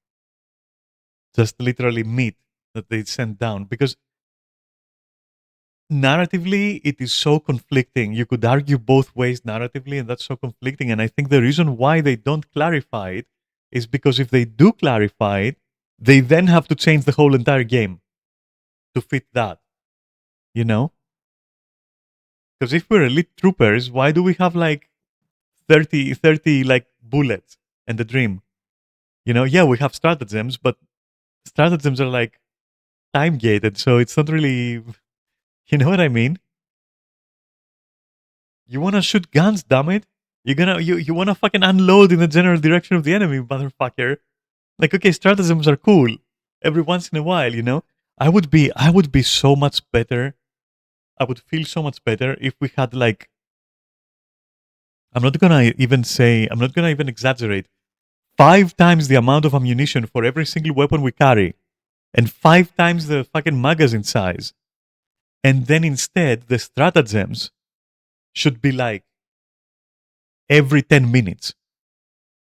Just literally meat that they send down. Because narratively, it is so conflicting. You could argue both ways narratively, and that's so conflicting. And I think the reason why they don't clarify it is because if they do clarify it, they then have to change the whole entire game to fit that, you know? Because if we're elite troopers, why do we have like 30 like bullets and a dream? Yeah, we have stratagems, but stratagems are like time gated, so it's not really, you know what I mean? You wanna shoot guns, damn it. You wanna fucking unload in the general direction of the enemy, motherfucker. Like, okay, stratagems are cool every once in a while, I would be so much better. I would feel so much better if we had like, I'm not gonna even exaggerate, 5 times the amount of ammunition for every single weapon we carry, and 5 times the fucking magazine size. And then instead, the stratagems should be like every 10 minutes,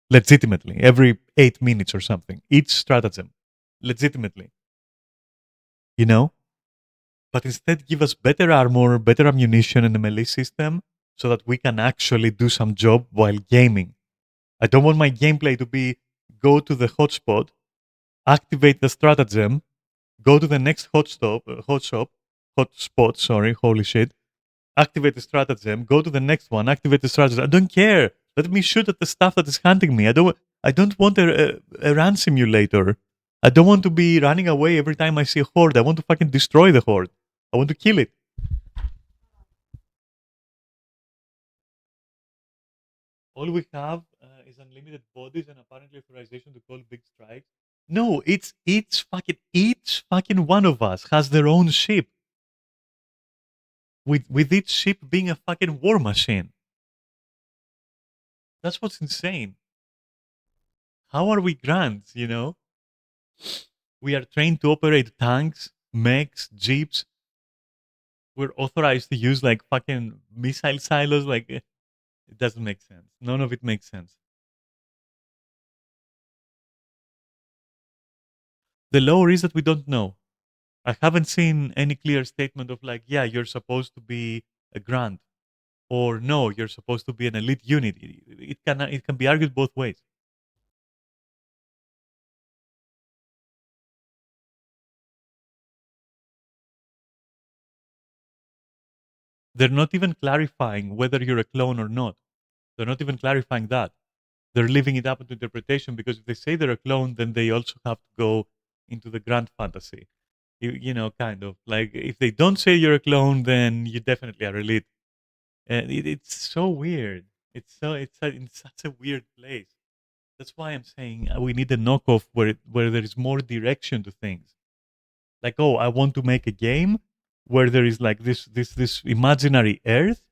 legitimately, every 8 minutes or something, each stratagem, legitimately, you know? But instead, give us better armor, better ammunition, and a melee system so that we can actually do some job while gaming. I don't want my gameplay to be go to the hotspot, activate the stratagem, go to the next hotspot, sorry, holy shit, activate the stratagem, go to the next one, activate the stratagem. I don't care. Let me shoot at the stuff that is hunting me. I don't want a run simulator. I don't want to be running away every time I see a horde. I want to fucking destroy the horde. I want to kill it. All we have is unlimited bodies and apparently authorization to call big strikes. No, it's each fucking one of us has their own ship. With each ship being a fucking war machine. That's what's insane. How are we grunts? We are trained to operate tanks, mechs, jeeps. We're authorized to use like fucking missile silos. Like, it doesn't make sense. None of it makes sense. The lore is that we don't know. I haven't seen any clear statement of like, yeah, you're supposed to be a grunt, or no, you're supposed to be an elite unit. It can be argued both ways. They're not even clarifying whether you're a clone or not. They're not even clarifying that. They're leaving it up to interpretation because if they say they're a clone, then they also have to go into the grand fantasy. Kind of like if they don't say you're a clone, then you definitely are elite. And it's so weird. In such a weird place. That's why I'm saying we need a knockoff where there is more direction to things. Like, oh, I want to make a game where there is like this imaginary Earth,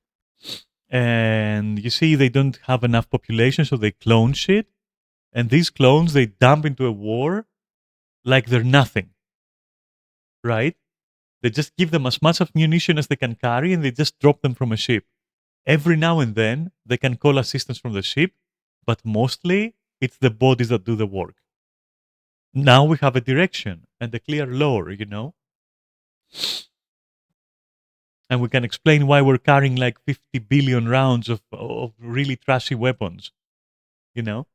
and you see they don't have enough population, so they clone shit, and these clones they dump into a war like they're nothing, right? They just give them as much of munition as they can carry, and they just drop them from a ship. Every now and then they can call assistance from the ship, but mostly it's the bodies that do the work. Now we have a direction and a clear lore. And we can explain why we're carrying like 50 billion rounds of really trashy weapons, you know?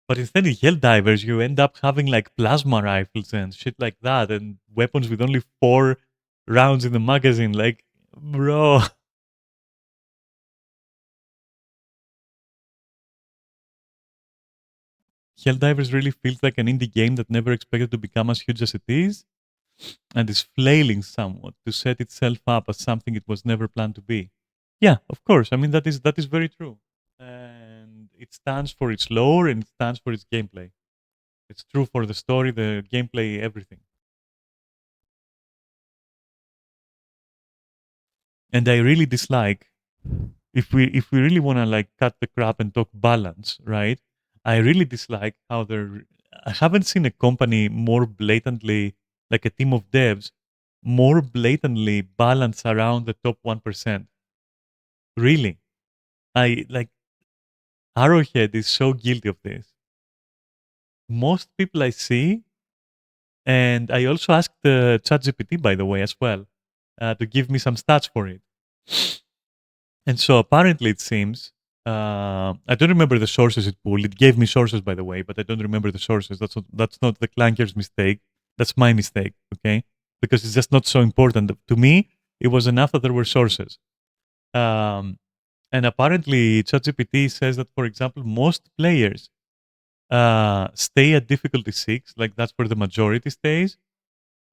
But instead, in Helldivers, you end up having like plasma rifles and shit like that, and weapons with only 4 rounds in the magazine. Like, bro, Helldivers really feels like an indie game that never expected to become as huge as it is, and is flailing somewhat to set itself up as something it was never planned to be. Yeah, of course. I mean that is very true, and it stands for its lore and it stands for its gameplay. It's true for the story, the gameplay, everything. And I really dislike, if we really want to like cut the crap and talk balance, right? I really dislike how they're. I haven't seen a company more blatantly like a team of devs more blatantly balance around the top 1%. Really. I like Arrowhead is so guilty of this. Most people I see, and I also asked the ChatGPT, by the way, as well, to give me some stats for it. And so apparently it seems, I don't remember the sources it pulled. It gave me sources, by the way, but I don't remember the sources. That's not the clanker's mistake. That's my mistake, okay? Because it's just not so important. To me, it was enough that there were sources. Um, and apparently ChatGPT says that, for example, most players stay at difficulty 6, like that's where the majority stays,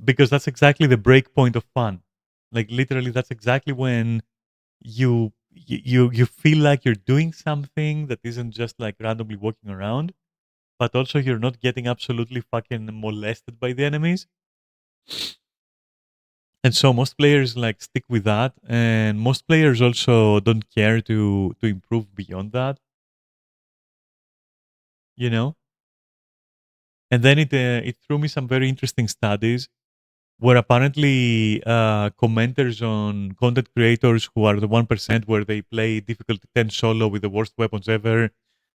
because that's exactly the break point of fun. Like literally, that's exactly when you feel like you're doing something that isn't just like randomly walking around, but also you're not getting absolutely fucking molested by the enemies. And so most players like stick with that, and most players also don't care to improve beyond that, you know. And then it threw me some very interesting studies where apparently commenters on content creators who are the 1% where they play difficulty 10 solo with the worst weapons ever,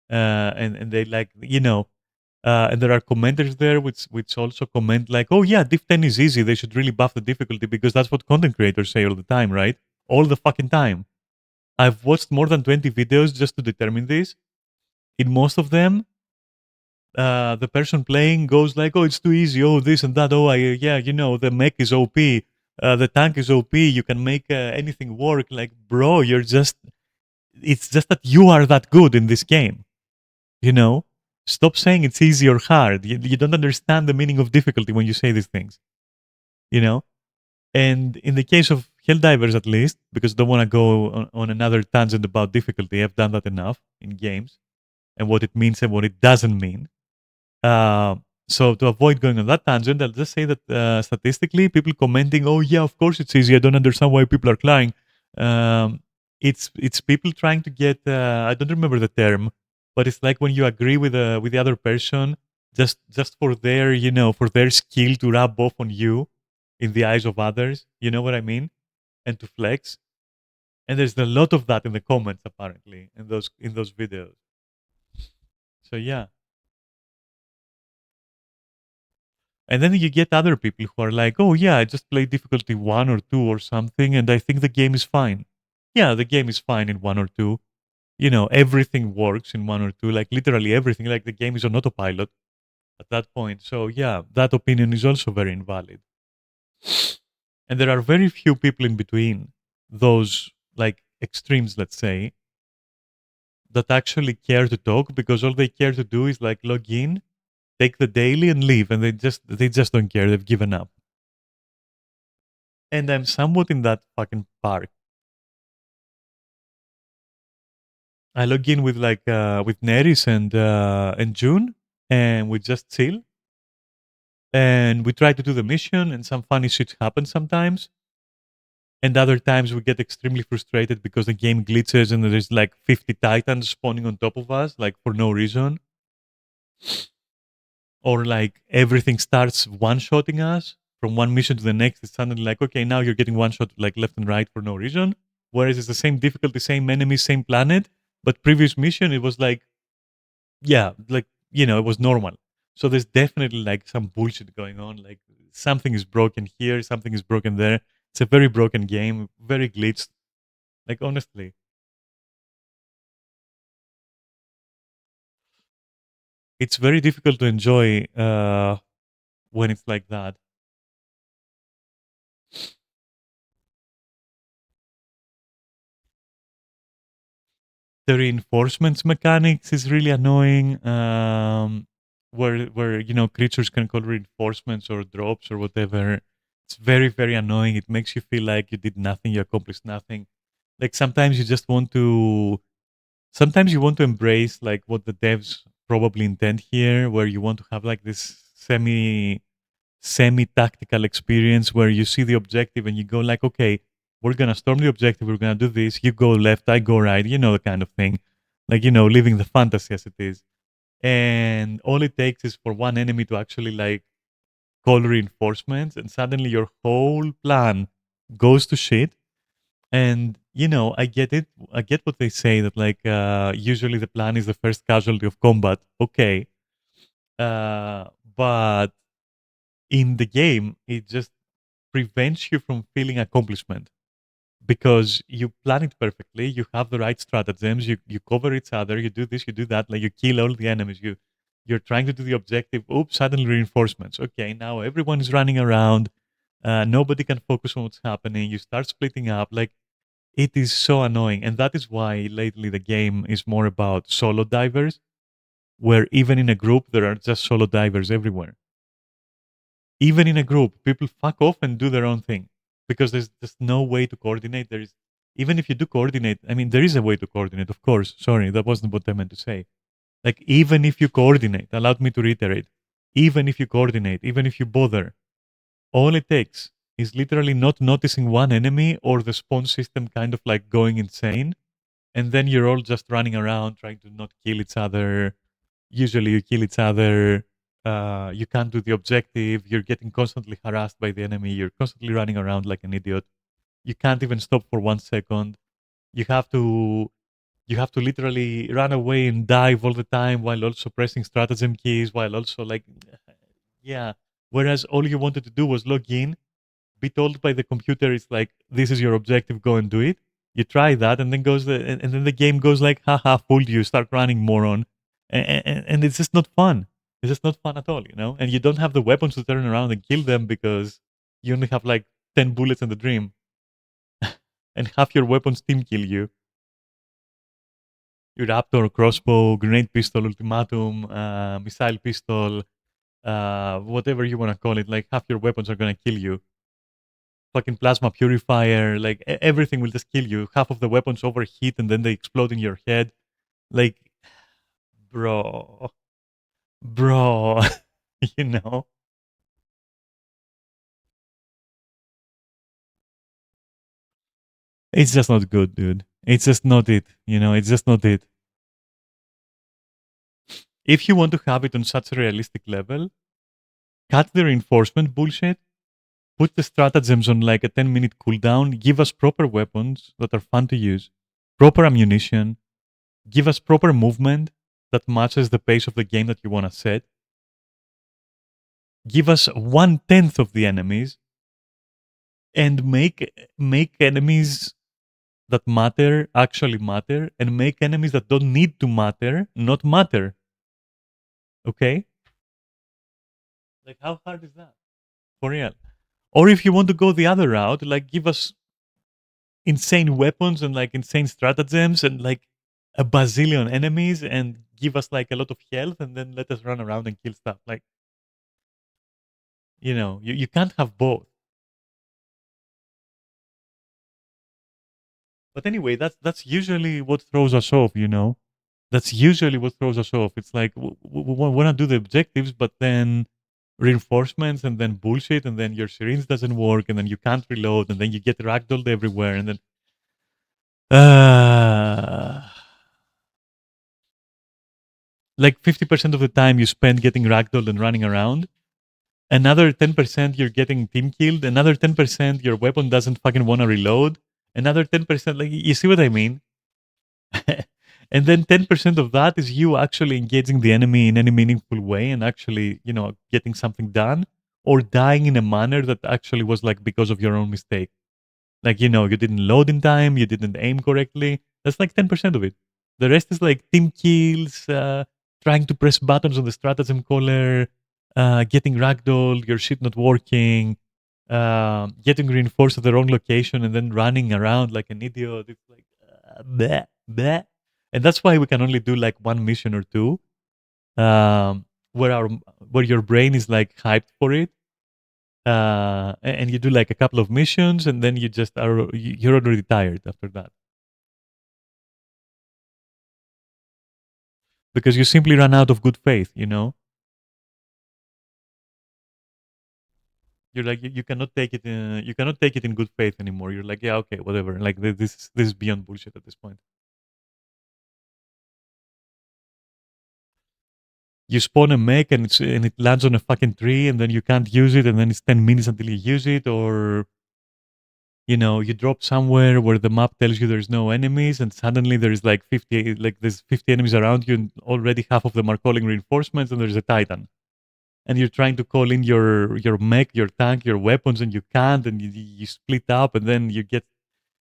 and they like, and there are commenters there which also comment like, oh yeah, diff 10 is easy, they should really buff the difficulty because that's what content creators say all the time, right? All the fucking time. I've watched more than 20 videos just to determine this. In most of them, the person playing goes like, "Oh, it's too easy. Oh, this and that. Oh, yeah, the mech is OP. The tank is OP. You can make anything work." Like, bro, it's just that you are that good in this game. You know, stop saying it's easy or hard. You don't understand the meaning of difficulty when you say these things. You know, and in the case of Helldivers, at least, because I don't want to go on another tangent about difficulty. I've done that enough in games and what it means and what it doesn't mean. Uh, so to avoid going on that tangent, I'll just say that statistically, people commenting, "Oh yeah, of course it's easy. I don't understand why people are crying." It's people trying to get. I don't remember the term, but it's like when you agree with the other person just for their for their skill to rub off on you in the eyes of others. You know what I mean? And to flex. And there's a lot of that in the comments apparently in those videos. So yeah. And then you get other people who are like, oh, yeah, I just played difficulty 1 or 2 or something, and I think the game is fine. Yeah, the game is fine in 1 or 2. Everything works in 1 or 2, like literally everything. Like the game is on autopilot at that point. So, yeah, that opinion is also very invalid. And there are very few people in between those, like, extremes, let's say, that actually care to talk because all they care to do is like log in, take the daily, and leave. And they just don't care. They've given up. And I'm somewhat in that fucking park. I log in with with Neris and June, and we just chill, and we try to do the mission, and some funny shit happens sometimes, and other times we get extremely frustrated because the game glitches and there's like 50 titans spawning on top of us, like for no reason, or like everything starts one-shotting us from one mission to the next. It's suddenly like, okay, now you're getting one-shot like left and right for no reason, whereas it's the same difficulty, same enemy, same planet, but previous mission it was like, yeah, like, it was normal. So there's definitely like some bullshit going on. Like something is broken here, something is broken there. It's a very broken game, very glitched. Like honestly, it's very difficult to enjoy when it's like that. The reinforcements mechanics is really annoying. Where creatures can call reinforcements or drops or whatever. It's very very annoying. It makes you feel like you did nothing, you accomplished nothing. Like sometimes you want to embrace like what the devs probably intend here, where you want to have like this semi tactical experience where you see the objective and you go like, okay, we're gonna storm the objective, we're gonna do this, you go left, I go right, the kind of thing. Like, living the fantasy as it is. And all it takes is for one enemy to actually like call reinforcements, and suddenly your whole plan goes to shit. And I get it. I get what they say that like usually the plan is the first casualty of combat. Okay, uh, but in the game, it just prevents you from feeling accomplishment because you plan it perfectly. You have the right stratagems. You cover each other. You do this. You do that. Like you kill all the enemies. You're trying to do the objective. Oops! Suddenly reinforcements. Okay, now everyone is running around. Nobody can focus on what's happening. You start splitting up. Like it is so annoying, and that is why lately the game is more about solo divers, where even in a group there are just solo divers everywhere. Even in a group, people fuck off and do their own thing because there's just no way to coordinate. There is, even if you do coordinate, I mean, there is a way to coordinate, of course. Sorry, that wasn't what I meant to say. Like, even if you coordinate, allow me to reiterate, even if you coordinate, even if you bother, all it takes is literally not noticing one enemy or the spawn system kind of like going insane. And then you're all just running around trying to not kill each other. Usually you kill each other. You can't do the objective. You're getting constantly harassed by the enemy. You're constantly running around like an idiot. You can't even stop for 1 second. You have to you have to literally run away and dive all the time while also pressing stratagem keys, while also like yeah. Whereas all you wanted to do was log in, be told by the computer it's like this is your objective, go and do it. You try that, and then and then the game goes like, haha, fooled you, start running, moron. And it's just not fun. It's just not fun at all, and you don't have the weapons to turn around and kill them because you only have like 10 bullets in the dream, and half your weapons team kill you. Your raptor, crossbow, grenade pistol, ultimatum, missile pistol, whatever you want to call it, like half your weapons are gonna kill you. Fucking plasma purifier, like everything will just kill you. Half of the weapons overheat and then they explode in your head. Like, bro, bro, you know, it's just not good, dude. It's just not it. It's just not it. If you want to have it on such a realistic level, cut the reinforcement bullshit. Put the stratagems on like a 10-minute cooldown. Give us proper weapons that are fun to use, proper ammunition. Give us proper movement that matches the pace of the game that you want to set. Give us 1/10 of the enemies and make enemies that matter actually matter, and make enemies that don't need to matter not matter. Okay? Like, how hard is that? For real. Or if you want to go the other route, like give us insane weapons and like insane stratagems and like a bazillion enemies and give us like a lot of health and then let us run around and kill stuff. Like, you can't have both. But anyway, that's usually what throws us off. That's usually what throws us off. It's like we want to do the objectives, but then reinforcements and then bullshit, and then your syringe doesn't work, and then you can't reload, and then you get ragdolled everywhere, and then uh, like 50% of the time you spend getting ragdolled and running around. Another 10% you're getting team killed. Another 10% your weapon doesn't fucking want to reload. Another 10%, like you see what I mean? And then 10% of that is you actually engaging the enemy in any meaningful way and actually, getting something done, or dying in a manner that actually was like because of your own mistake. Like, you didn't load in time, you didn't aim correctly. That's like 10% of it. The rest is like team kills, trying to press buttons on the stratagem caller, getting ragdolled, your shit not working, getting reinforced at the wrong location, and then running around like an idiot. It's like, bleh, bleh. And that's why we can only do like one mission or two, where where your brain is like hyped for it, and you do like a couple of missions, and then you're already tired after that because you simply run out of good faith. You're like you cannot take it. You cannot take it in good faith anymore. You're like, yeah, okay, whatever. Like this is beyond bullshit at this point. you spawn a mech and it lands on a fucking tree and then you can't use it and then it's 10 minutes until you use it, or you drop somewhere where the map tells you there's no enemies and suddenly there's like 50, like there's 50 enemies around you and already half of them are calling reinforcements and there's a Titan. And you're trying to call in your mech, your tank, your weapons, and you can't, and you split up, and then you get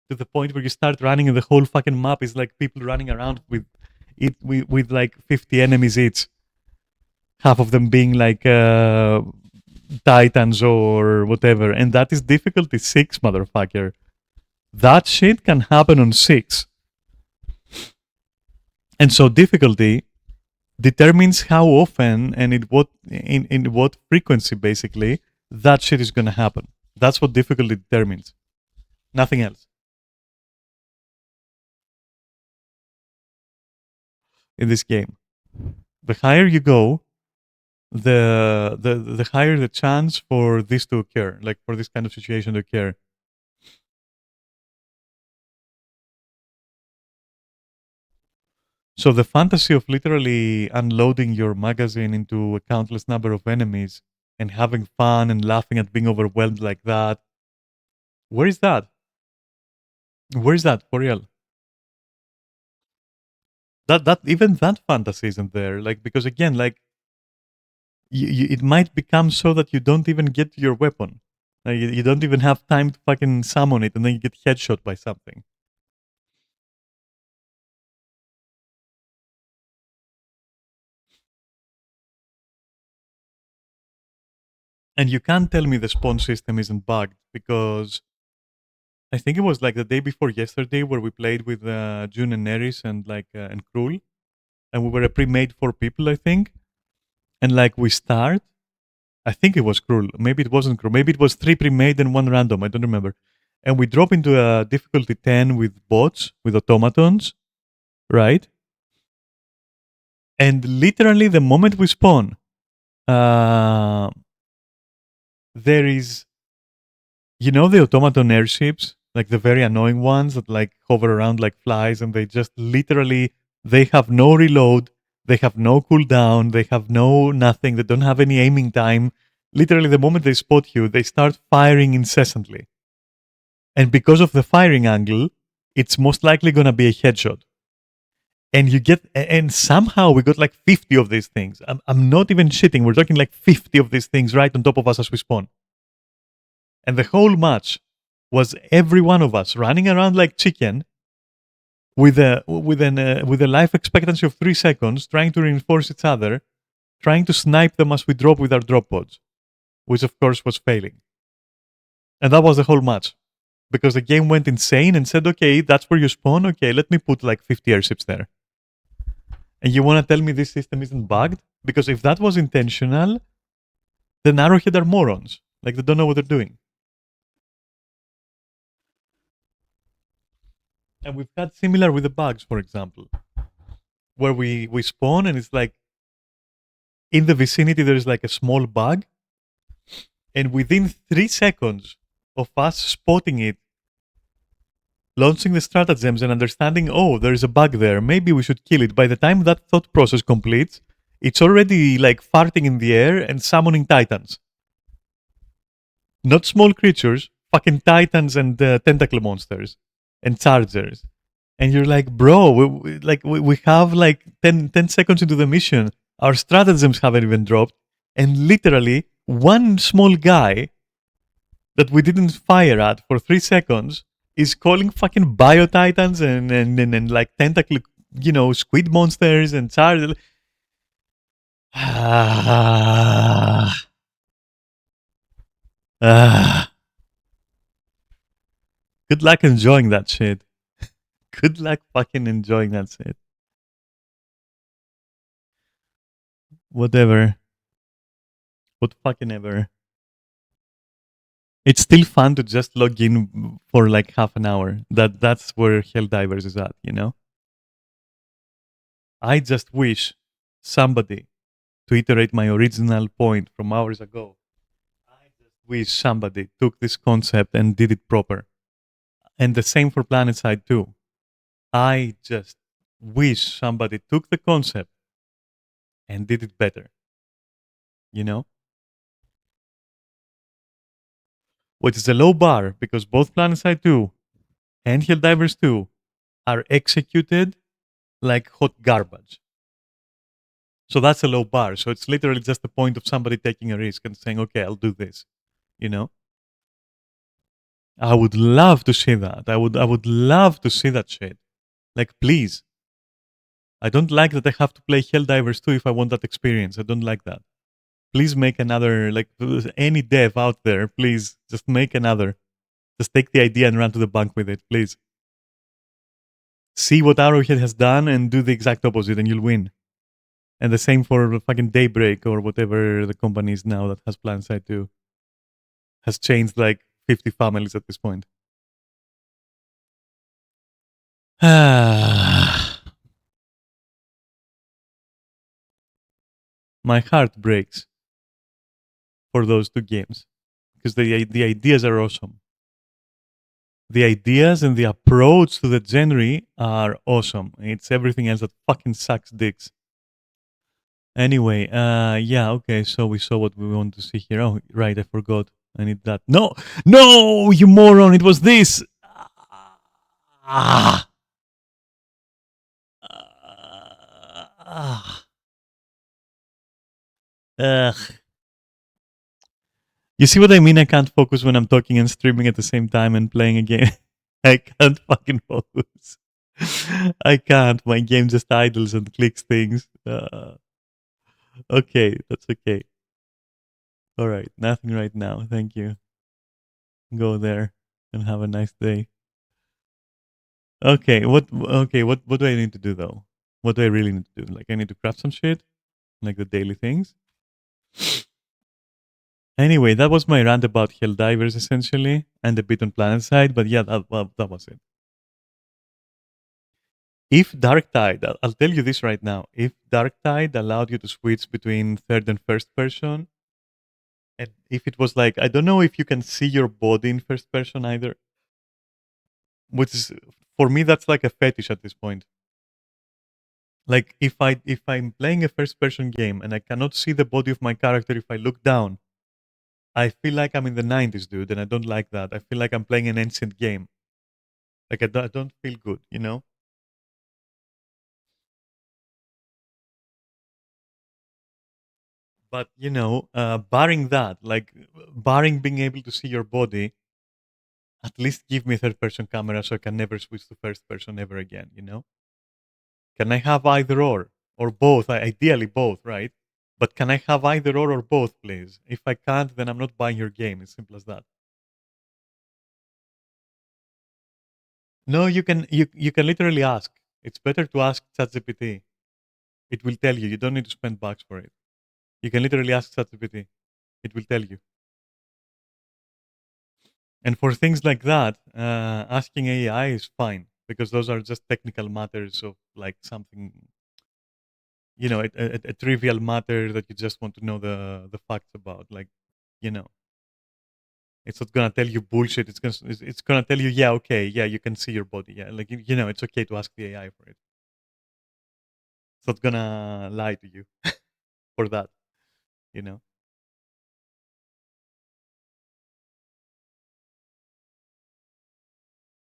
to the point where you start running and the whole fucking map is like people running around with like 50 enemies each. Half of them being like Titans or whatever. And that is difficulty 6, motherfucker. That shit can happen on 6. And so difficulty determines how often and in what frequency basically that shit is gonna happen. That's what difficulty determines. Nothing else. In this game. The higher you go, the higher the chance for this to occur, like for this kind of situation to occur. So the fantasy of literally unloading your magazine into a countless number of enemies and having fun and laughing at being overwhelmed like that. Where is that? Where is that for real? That even that fantasy isn't there. Like because again, like it might become so that you don't even get your weapon. Like, you don't even have time to fucking summon it, and then you get headshot by something. And you can't tell me the spawn system isn't bugged because I think it was like the day before yesterday where we played with June and Neris and Krul, and we were a pre-made 4 people, I think. And like we start, I think it was Krul. Maybe it wasn't Krul. Maybe it was 3 pre-made and 1 random. I don't remember. And we drop into a difficulty 10 with bots, with automatons, right? And literally the moment we spawn, uh, there is, the automaton airships, like the very annoying ones that like hover around like flies, and they just literally they have no reload, they have no cooldown, they have no nothing, they don't have any aiming time. Literally, the moment they spot you, they start firing incessantly, and because of the firing angle, it's most likely gonna be a headshot. And you get, and somehow we got like 50 of these things. I'm not even shitting. We're talking like 50 of these things right on top of us as we spawn. And the whole match was every one of us running around like chicken with a life expectancy of 3 seconds, trying to reinforce each other, trying to snipe them as we drop with our drop pods, which of course was failing. And that was the whole match. Because the game went insane and said, okay, that's where you spawn. Okay, let me put like 50 airships there. And you want to tell me this system isn't bugged? Because if that was intentional, then Arrowhead are morons. Like they don't know what they're doing. And we've had similar with the bugs, for example, where we spawn and it's like in the vicinity there's like a small bug, and within 3 seconds of us spotting it, launching the stratagems and understanding, oh, there's a bug there, maybe we should kill it. By the time that thought process completes, it's already like farting in the air and summoning titans. Not small creatures, fucking titans and tentacle monsters and chargers. And you're like, bro, we have like 10 seconds into the mission. Our stratagems haven't even dropped. And literally, one small guy that we didn't fire at for 3 seconds is calling fucking bio titans and like tentacle, squid monsters and chargers. Good luck enjoying that shit. Good luck fucking enjoying that shit. Whatever. What fucking ever. It's still fun to just log in for like half an hour. That's where Helldivers is at, I just wish somebody, to iterate my original point from hours ago, I just wish somebody took this concept and did it proper. And the same for PlanetSide too. I just wish somebody took the concept and did it better, you know? Which is a low bar because both PlanetSide 2 and Helldivers 2 are executed like hot garbage. So that's a low bar. So it's literally just the point of somebody taking a risk and saying, okay, I'll do this, you know? I would love to see that. I would love to see that shit. Like, please. I don't like that I have to play Helldivers 2 if I want that experience. I don't like that. Please make another, like, any dev out there, please just make another. Just take the idea and run to the bank with it, please. See what Arrowhead has done and do the exact opposite and you'll win. And the same for fucking Daybreak or whatever the company is now that has PlanetSide 2. Has changed like 50 families at this point. My heart breaks for those two games because the ideas are awesome. The ideas and the approach to the genre are awesome. It's everything else that fucking sucks dicks. Anyway, yeah, okay, so we saw what we want to see here. Oh, right, I forgot. I need that. No, no, you moron, it was this. Ah. Ah. Ugh. You see what I mean? I can't focus when I'm talking and streaming at the same time and playing a game. I can't fucking focus. I can't. My game just idles and clicks things. Okay, that's okay. All right, nothing right now. Thank you. Go there and have a nice day. Okay, what do I need to do though? What do I really need to do? Like I need to craft some shit, like the daily things. Anyway, that was my rant about Helldivers essentially, and a bit on PlanetSide. But yeah, that was it. If Darktide, I'll tell you this right now. If Darktide allowed you to switch between third and first person, and if it was like, I don't know if you can see your body in first person either, which is for me that's like a fetish at this point. Like if I'm playing a first person game and I cannot see the body of my character if I look down, I feel like I'm in the 90s, dude, and I don't like that. I feel like I'm playing an ancient game. Like I don't feel good, you know? But you know, barring that, like barring being able to see your body, at least give me a third person camera so I can never switch to first person ever again, you know? Can I have either or both? Ideally both, right? But can I have either or both, please? If I can't, then I'm not buying your game. It's simple as that. No, you can literally ask. It's better to ask ChatGPT. It will tell you. You don't need to spend bucks for it. You can literally ask ChatGPT. It will tell you. And for things like that, asking AI is fine because those are just technical matters of like something, you know, a trivial matter that you just want to know the facts about. Like, you know, it's not gonna tell you bullshit. It's gonna tell you, yeah, okay, yeah, you can see your body, yeah, like you know, it's okay to ask the AI for it. It's not gonna lie to you for that, you know.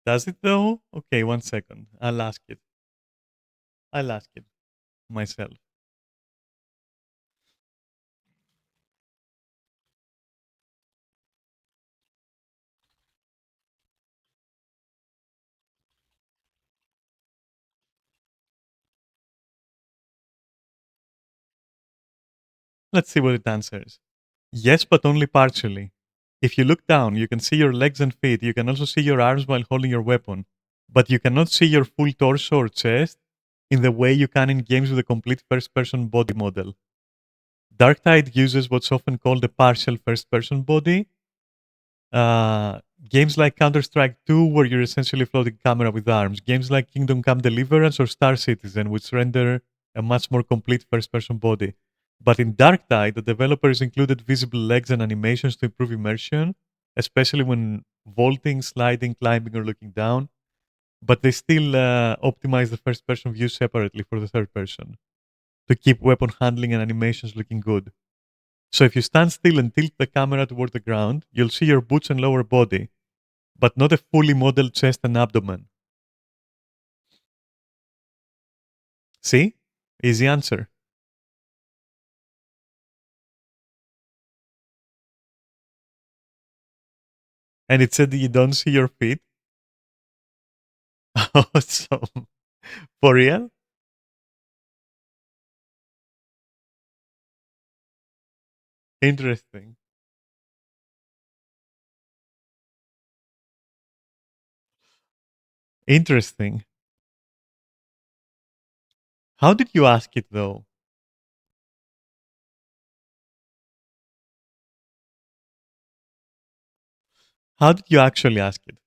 Does it though? Okay, 1 second. I'll ask it. I'll ask it myself. Let's see what it answers. Yes, but only partially. If you look down, you can see your legs and feet. You can also see your arms while holding your weapon. But you cannot see your full torso or chest in the way you can in games with a complete first person body model. Darktide uses what's often called a partial first person body. Games like Counter Strike 2, where you're essentially floating camera with arms. Games like Kingdom Come Deliverance or Star Citizen, which render a much more complete first person body. But in Darktide, the developers included visible legs and animations to improve immersion, especially when vaulting, sliding, climbing, or looking down. But they still optimize the first person view separately for the third person. to keep weapon handling and animations looking good. So if you stand still and tilt the camera toward the ground, you'll see your boots and lower body, but not a fully modeled chest and abdomen. See? Easy answer. And it said that you don't see your feet. Awesome. For real? Interesting. Interesting. How did you ask it though? How did you actually ask it?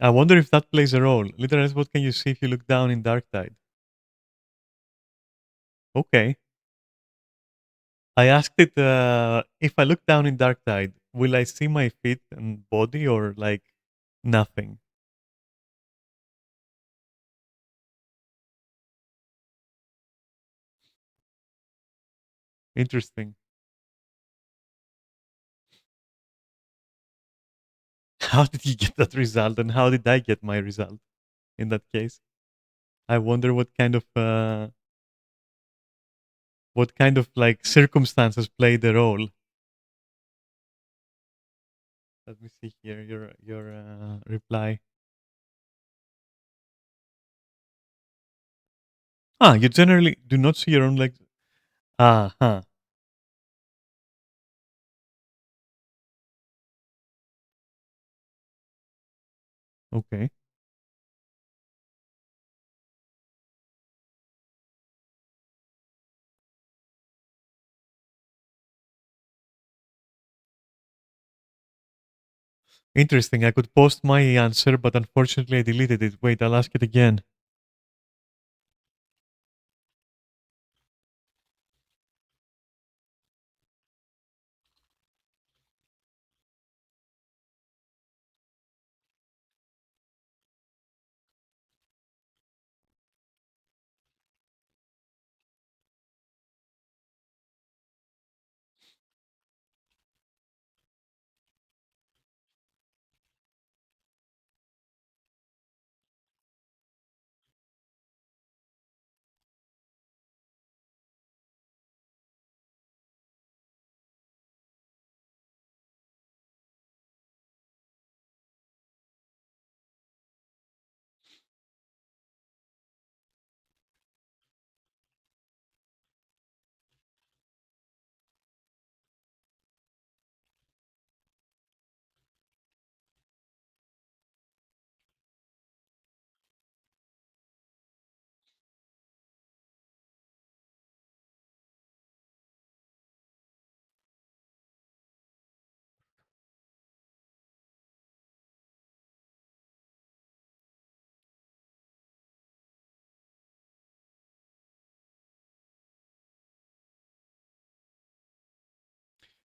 I wonder if that plays a role. Literally, what can you see if you look down in dark tide? Okay. I asked it if I look down in dark tide, will I see my feet and body or like nothing? Interesting. How did you get that result and how did I get my result in that case? I wonder what kind of like circumstances played a role. Let me see here your reply. Ah, you generally do not see your own legs. Ah, huh. Okay. Interesting. I could post my answer, but unfortunately I deleted it. Wait, I'll ask it again.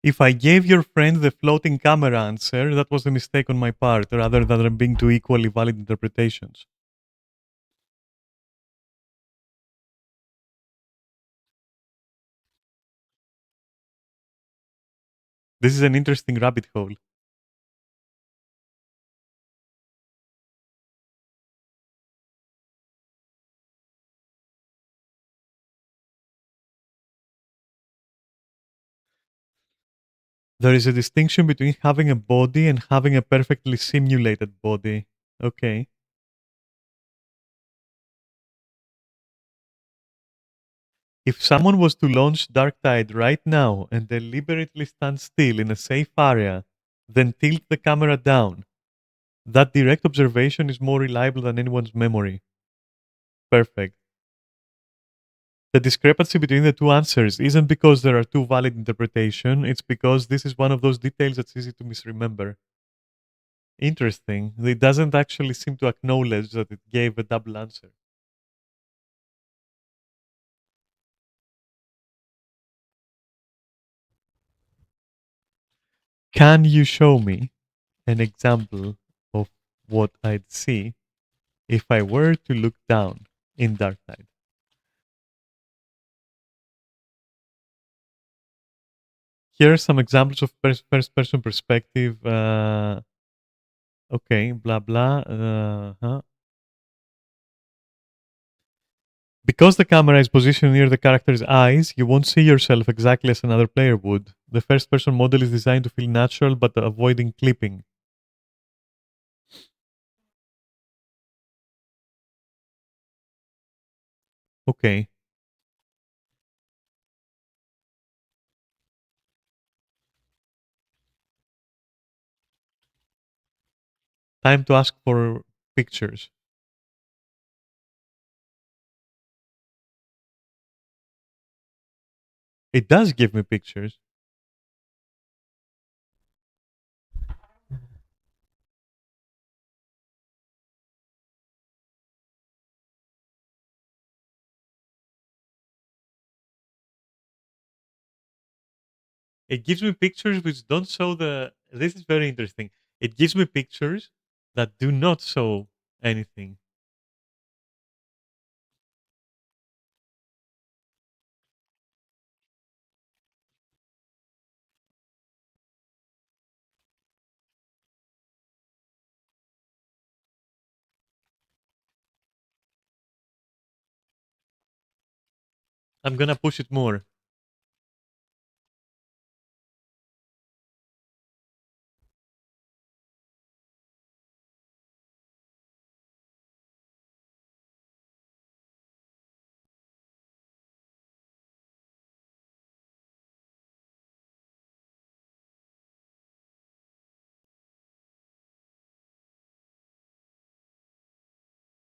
If I gave your friend the floating camera answer, that was a mistake on my part, rather than there being two equally valid interpretations. This is an interesting rabbit hole. There is a distinction between having a body and having a perfectly simulated body. Okay. If someone was to launch Dark Tide right now and deliberately stand still in a safe area, then tilt the camera down, that direct observation is more reliable than anyone's memory. Perfect. The discrepancy between the two answers isn't because there are two valid interpretations, it's because this is one of those details that's easy to misremember. Interesting. It doesn't actually seem to acknowledge that it gave a double answer. Can you show me an example of what I'd see if I were to look down? in Dark Tide. Here are some examples of first person perspective. Okay, blah blah. Because the camera is positioned near the character's eyes, you won't see yourself exactly as another player would. The first person model is designed to feel natural but avoiding clipping. Okay. Time to ask for pictures. It does give me pictures. It gives me pictures which don't show the. This is very interesting. It gives me pictures that do not show anything. I'm gonna push it more.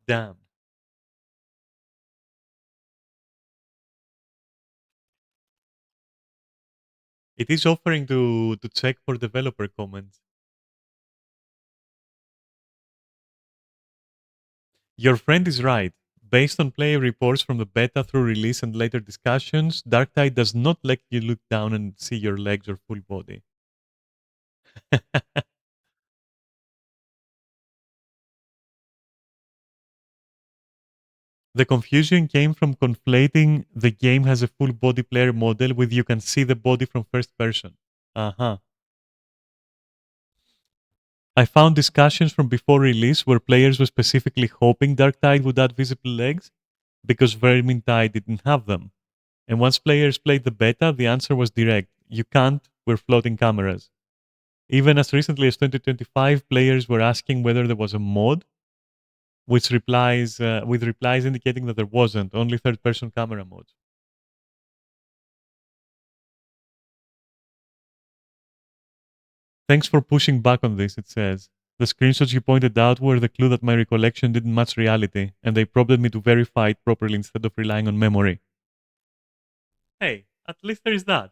Damn. It is offering to check for developer comments. Your friend is right. Based on player reports from the beta through release and later discussions, Darktide does not let you look down and see your legs or full body. The confusion came from conflating the game has a full body player model with you can see the body from first person. Uh-huh. I found discussions from before release where players were specifically hoping Darktide would add visible legs because Vermintide didn't have them. And once players played the beta, the answer was direct. You can't, we're floating cameras. Even as recently as 2025, players were asking whether there was a mod, which replies with replies indicating that there wasn't, only third-person camera modes. Thanks for pushing back on this, it says. The screenshots you pointed out were the clue that my recollection didn't match reality, and they prompted me to verify it properly instead of relying on memory. Hey, at least there is that.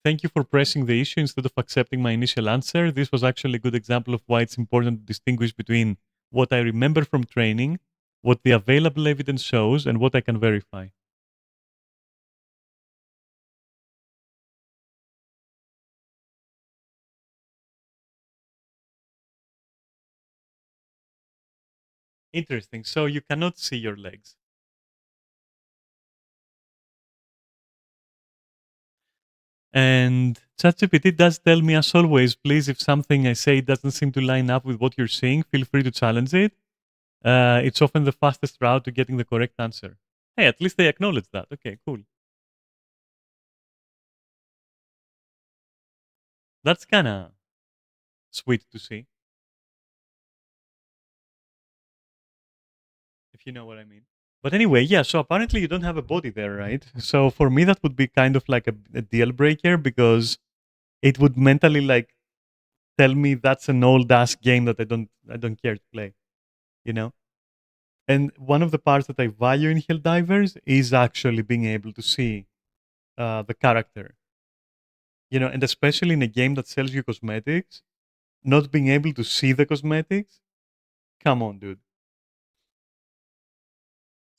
Thank you for pressing the issue instead of accepting my initial answer. This was actually a good example of why it's important to distinguish between what I remember from training, what the available evidence shows, and what I can verify. Interesting. So you cannot see your legs. And ChatGPT does tell me, as always, please, if something I say doesn't seem to line up with what you're seeing, feel free to challenge it. It's often the fastest route to getting the correct answer. Hey, at least they acknowledge that. Okay, cool. That's kind of sweet to see, if you know what I mean. But anyway, yeah, so apparently you don't have a body there, right? So for me, that would be kind of like a deal breaker because it would mentally like tell me that's an old ass game that I don't care to play, you know? And one of the parts that I value in Helldivers is actually being able to see the character, and especially in a game that sells you cosmetics, not being able to see the cosmetics, come on, dude.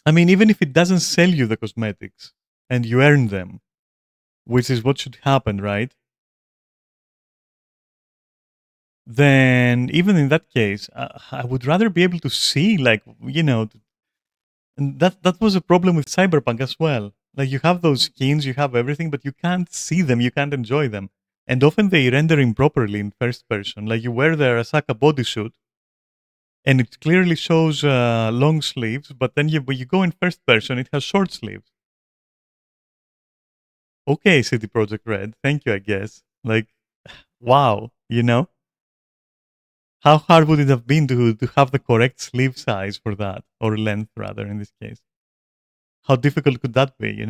I mean, even if it doesn't sell you the cosmetics and you earn them, which is what should happen, right? then even in that case, I would rather be able to see, like, and that was a problem with Cyberpunk as well. Like, you have those skins, you have everything, but you can't see them, you can't enjoy them. And often they render improperly in first person. Like, you wear the Arasaka bodysuit, and it clearly shows long sleeves, but then when you go in first person, it has short sleeves. Okay, City Project Red, thank you, I guess. Like, wow, How hard would it have been to have the correct sleeve size for that, or length rather, in this case? How difficult could that be?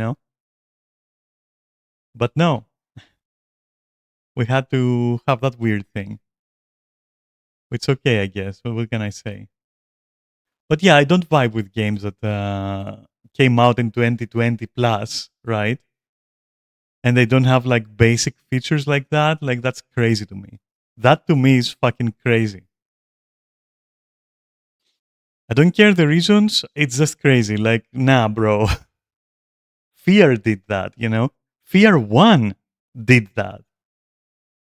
But no, we had to have that weird thing. It's okay, I guess. What can I say? But yeah, I don't vibe with games that came out in 2020 plus, right? And they don't have like basic features like that. Like, that's crazy to me. That to me is fucking crazy. I don't care the reasons. It's just crazy. Like, nah, bro. Fear did that. Fear 1 did that.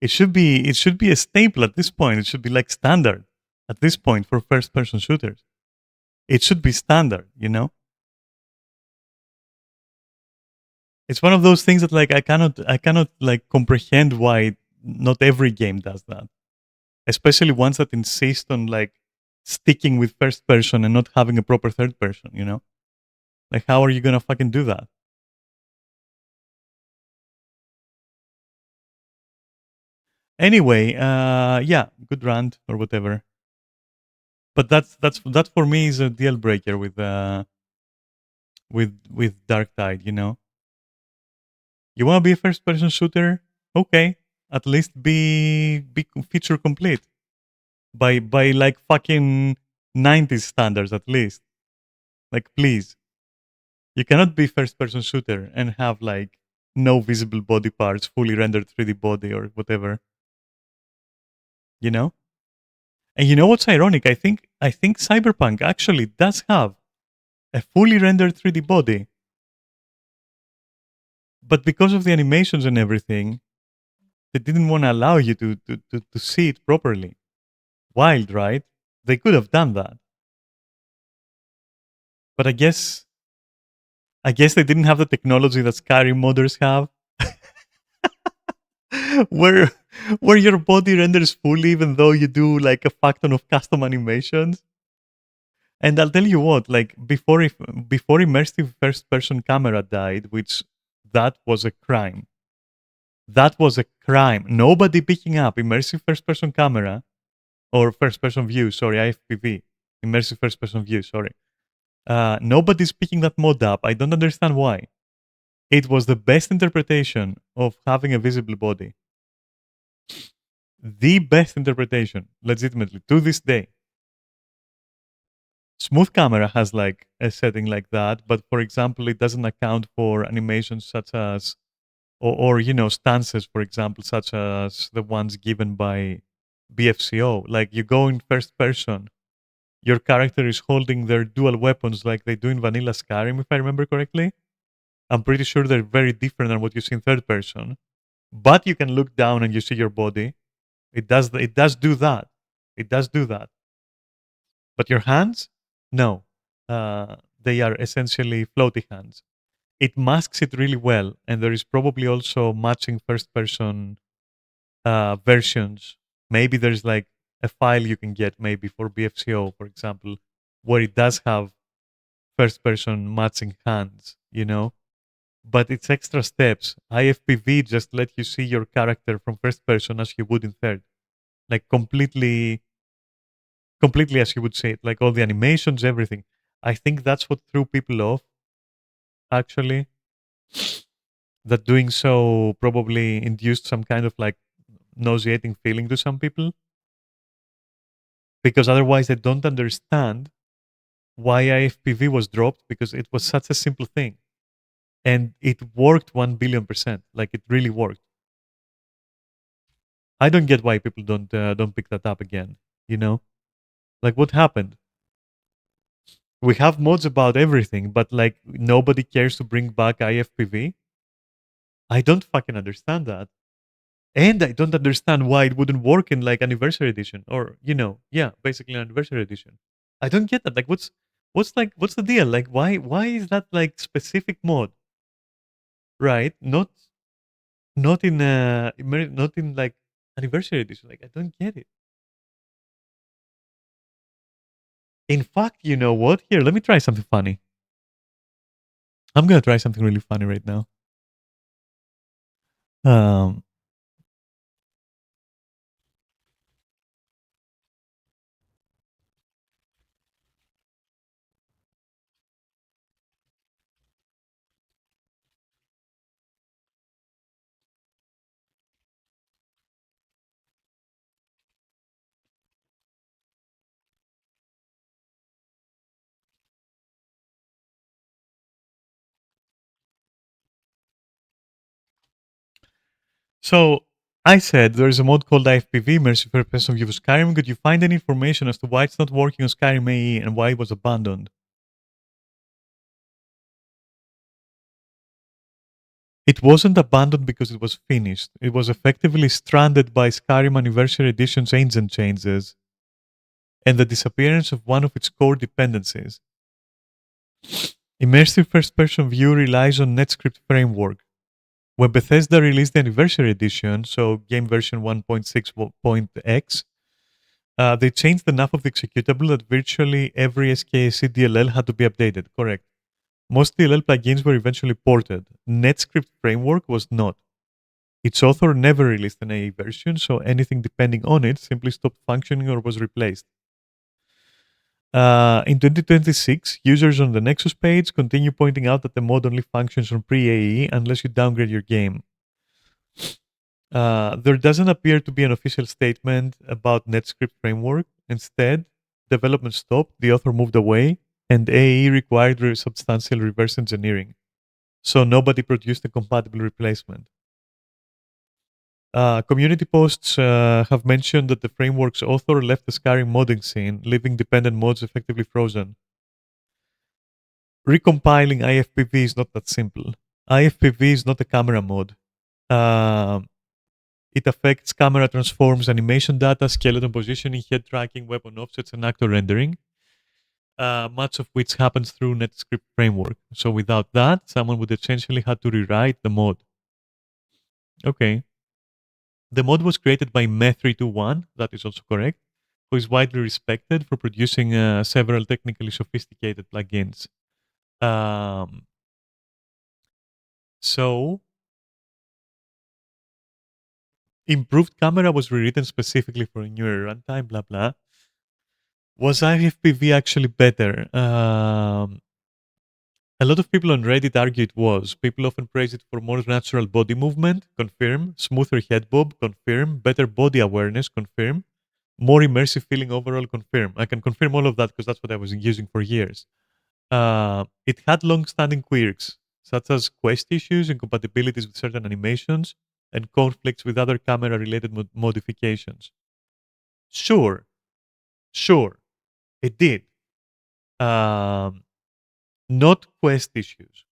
It should be a staple at this point. It should be like standard at this point for first person shooters. It should be standard. It's one of those things that, like, I cannot like comprehend why not every game does that. Especially ones that insist on like sticking with first person and not having a proper third person. Like, how are you gonna fucking do that? Anyway, yeah, good rant or whatever. But that for me is a deal breaker with Dark Tide. You want to be a first person shooter? Okay, at least be feature complete by like fucking 90s standards at least. Like, please, you cannot be first person shooter and have like no visible body parts, fully rendered 3D body or whatever. You know? And you know what's ironic? I think Cyberpunk actually does have a fully rendered 3D body, but because of the animations and everything, they didn't want to allow you to see it properly. Wild, right? They could have done that, but I guess they didn't have the technology that Skyrim modders have, where where your body renders fully even though you do like a fuck ton of custom animations. And I'll tell you what, like, before immersive first person camera died, which that was a crime. That was a crime. Nobody picking up immersive first person camera or first person view, sorry, IFPV. Immersive first person view, sorry. Nobody's picking that mod up. I don't understand why. It was the best interpretation of having a visible body. The best interpretation, legitimately, to this day. Smooth camera has like a setting like that, but for example, it doesn't account for animations such as, or stances, for example, such as the ones given by BFCO. Like, you go in first person, your character is holding their dual weapons like they do in vanilla Skyrim, if I remember correctly. I'm pretty sure they're very different than what you see in third person. But you can look down and you see your body. It does do that. It does do that. But your hands? No. They are essentially floaty hands. It masks it really well, and there is probably also matching first person versions. Maybe there's like a file you can get, maybe for BFCO, for example, where it does have first person matching hands. But it's extra steps. IFPV just let you see your character from first person as you would in third. Like, completely as you would say it. Like, all the animations, everything. I think that's what threw people off, actually. That doing so probably induced some kind of like nauseating feeling to some people. Because otherwise they don't understand why IFPV was dropped, because it was such a simple thing. And it worked 1 billion%. Like, it really worked. I don't get why people don't pick that up again. You know, like, what happened? We have mods about everything, but like nobody cares to bring back IFPV. I don't fucking understand that. And I don't understand why it wouldn't work in like anniversary edition or yeah, basically an anniversary edition. I don't get that. Like, what's the deal? Like, why is that like specific mod, right? Not in like anniversary edition. Like, I don't get it. In fact, you know what? Here, let me try something funny. I'm gonna try something really funny right now. Um, so I said there is a mod called IFPV, Immersive First Person View of Skyrim. Could you find any information as to why it's not working on Skyrim AE and why it was abandoned? It wasn't abandoned because it was finished. It was effectively stranded by Skyrim Anniversary Edition's engine changes and the disappearance of one of its core dependencies. Immersive first person view relies on NetScript framework. When Bethesda released the Anniversary Edition, so game version 1.6.x, they changed enough of the executable that virtually every SKSE DLL had to be updated. Correct. Most DLL plugins were eventually ported. NetScript framework was not. Its author never released an AE version, so anything depending on it simply stopped functioning or was replaced. In 2026, users on the Nexus page continue pointing out that the mod only functions on pre-AE unless you downgrade your game. There doesn't appear to be an official statement about NetScript framework. Instead, development stopped, the author moved away, and AE required substantial reverse engineering. So nobody produced a compatible replacement. Community posts have mentioned that the framework's author left the Skyrim modding scene, leaving dependent mods effectively frozen. Recompiling IFPV is not that simple. IFPV is not a camera mod. Um it affects camera transforms, animation data, skeleton positioning, head tracking, weapon offsets, and actor rendering, much of which happens through NetScript framework. So without that, someone would essentially have to rewrite the mod. Okay. The mod was created by Me321, that is also correct, who is widely respected for producing several technically sophisticated plugins. Um, so, improved camera was rewritten specifically for a newer runtime, blah blah. Was IFPV actually better? A lot of people on Reddit argue it was. People often praise it for more natural body movement, confirm, smoother head bob, confirm, better body awareness, confirm, more immersive feeling overall, confirm. I can confirm all of that because that's what I was using for years. It had long-standing quirks, such as quest issues, incompatibilities with certain animations, and conflicts with other camera-related modifications. Sure, sure, it did. Um, not quest issues,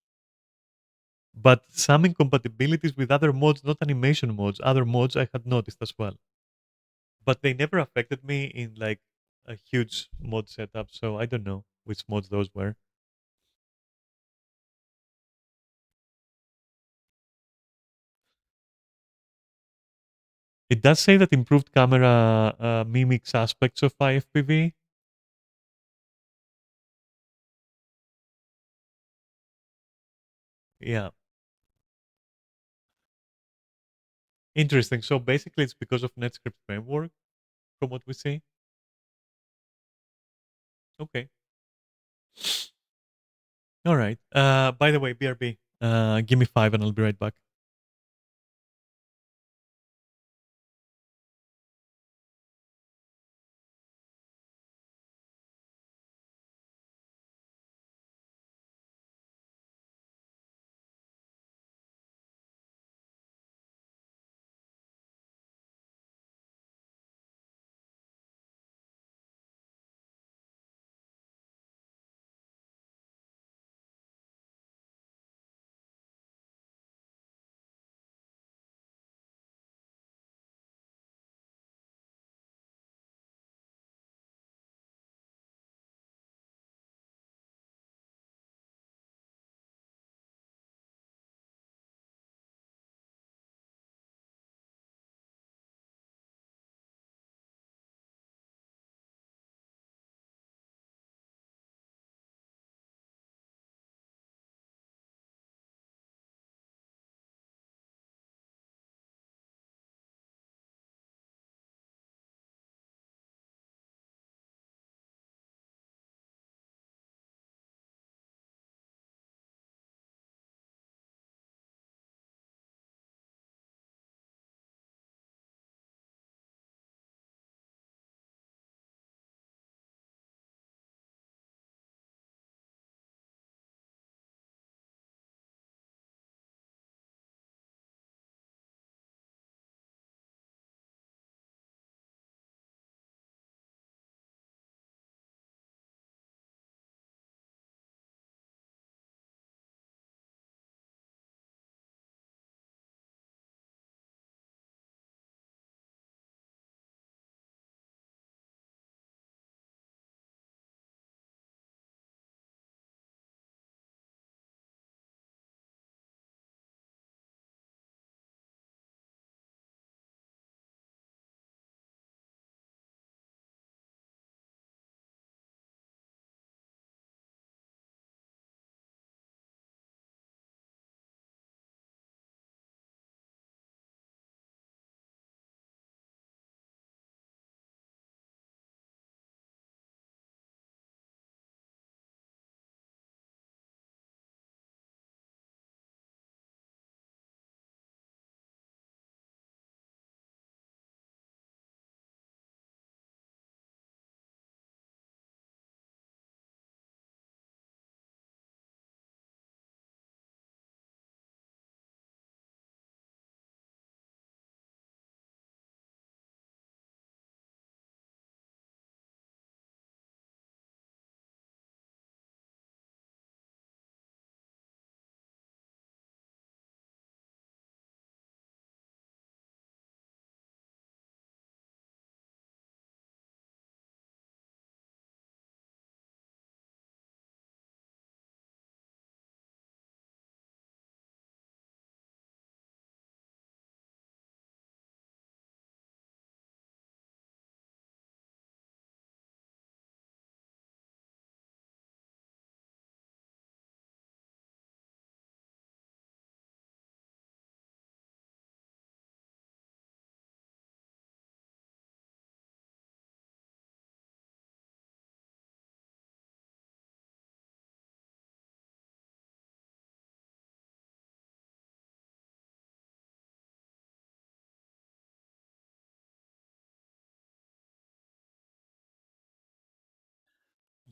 but some incompatibilities with other mods, not animation mods, other mods I had noticed as well. But they never affected me in like a huge mod setup, so I don't know which mods those were. It does say that improved camera mimics aspects of IFPV. Yeah, interesting. So basically, it's because of NetScript framework, from what we see. Okay, all right. By the way, BRB, give me 5 and I'll be right back.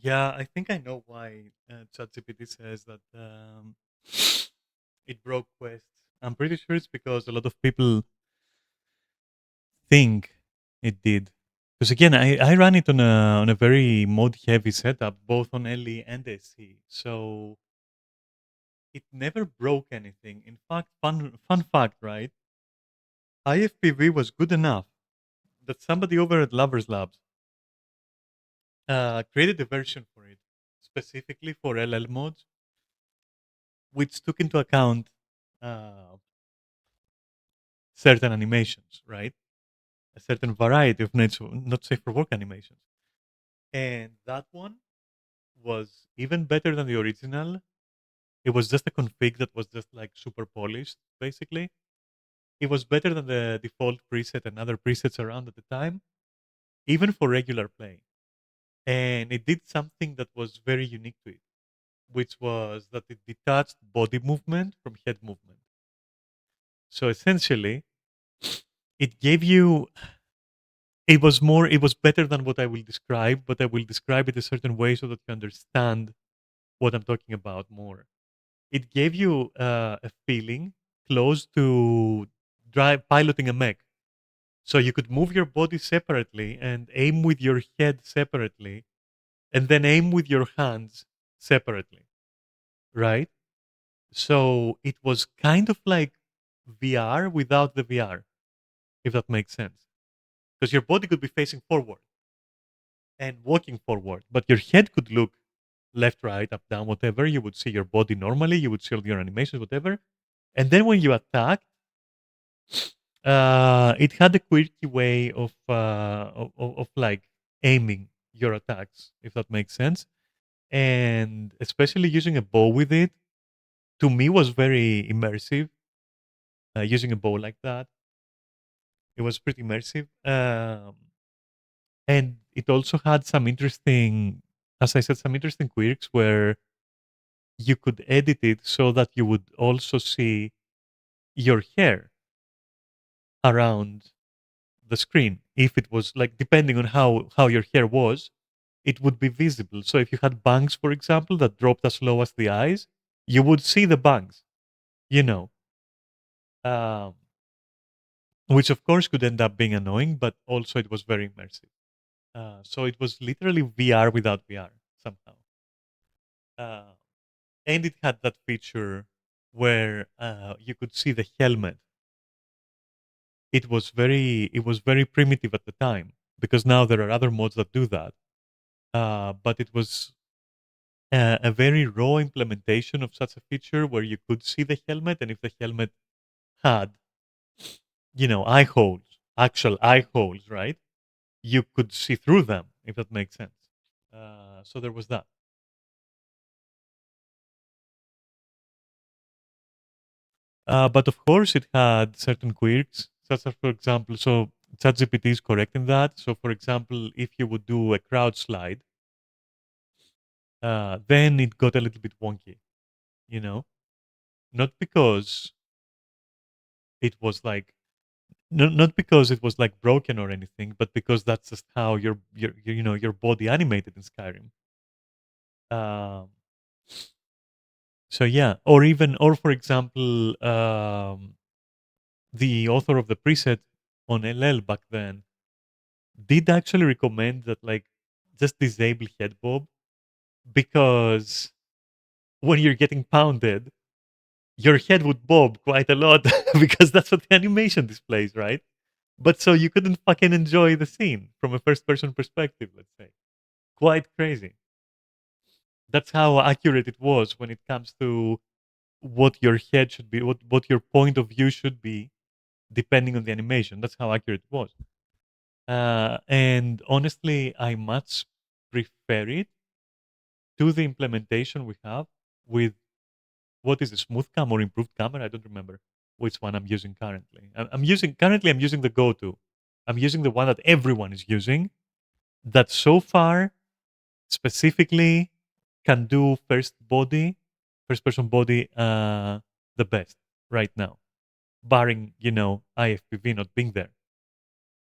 Yeah, I think I know why ChatGPT says that it broke Quest. I'm pretty sure it's because a lot of people think it did. Because again, I ran it on a very mod heavy setup, both on LE and SE. So it never broke anything. In fact, fun fact, right? IFPV was good enough that somebody over at Lovers Labs created a version for it specifically for LL mods, which took into account uh, certain animations, right? A certain variety of not safe for work animations. And that one was even better than the original. It was just a config that was just like super polished, basically. It was better than the default preset and other presets around at the time, even for regular play. And it did something that was very unique to it, which was that it detached body movement from head movement. So essentially, it gave you it was better than what I will describe, but I will describe it a certain way so that you understand what I'm talking about more. It gave you a feeling close to drive piloting a mech. So you could move your body separately and aim with your head separately, and then aim with your hands separately, right? So it was kind of like VR without the VR, if that makes sense. Because your body could be facing forward and walking forward, but your head could look left, right, up, down, whatever. You would see your body normally, you would see all your animations, whatever. And then when you attack, it had a quirky way of like aiming your attacks, if that makes sense. And especially using a bow with it, to me was very immersive. Using a bow like that, it was pretty immersive. And it also had some interesting, as I said, some interesting quirks where you could edit it so that you would also see your hair around the screen. If it was like, depending on how your hair was, it would be visible. So if you had bangs, for example, that dropped as low as the eyes, you would see the bangs, you know, um, which of course could end up being annoying, but also it was very immersive. So it was literally VR without VR somehow. Uh, and it had that feature where you could see the helmet. It was very primitive at the time, because now there are other mods that do that. But it was a very raw implementation of such a feature where you could see the helmet, and if the helmet had, eye holes, actual eye holes, right? You could see through them, if that makes sense. So there was that. But of course, it had certain quirks, such as, for example, so ChatGPT is correct in that. So, for example, if you would do a crowd slide, then it got a little bit wonky, you know, not because it was like, not because it was like broken or anything, but because that's just how your body animated in Skyrim. Um, so yeah, or for example, the author of the preset on LL back then did actually recommend that, like, just disable head bob, because when you're getting pounded, your head would bob quite a lot because that's what the animation displays, right? But so you couldn't fucking enjoy the scene from a first person perspective, let's say. Quite crazy. That's how accurate it was when it comes to what your head should be, what your point of view should be, depending on the animation. That's how accurate it was. And honestly, I much prefer it to the implementation we have with, what is it, smooth cam or improved camera? I don't remember which one I'm using currently. I'm using the go-to. I'm using the one that everyone is using, that so far specifically can do first person body, the best right now, barring, IFPV not being there.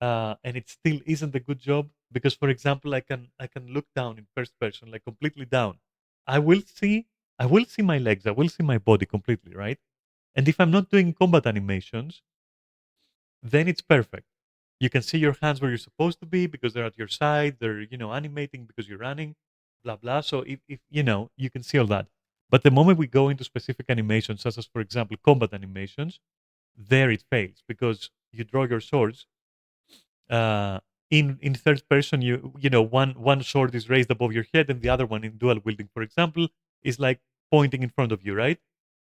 And it still isn't a good job, because, for example, I can look down in first person, like completely down. I will see I will see my legs, I will see my body completely, right? And if I'm not doing combat animations, then it's perfect. You can see your hands where you're supposed to be because they're at your side. They're, animating because you're running, blah blah. So if you can see all that. But the moment we go into specific animations, such as for example combat animations, there it fails because you draw your swords. Uh, in third person, one sword is raised above your head, and the other one in dual wielding, for example, is like pointing in front of you, right?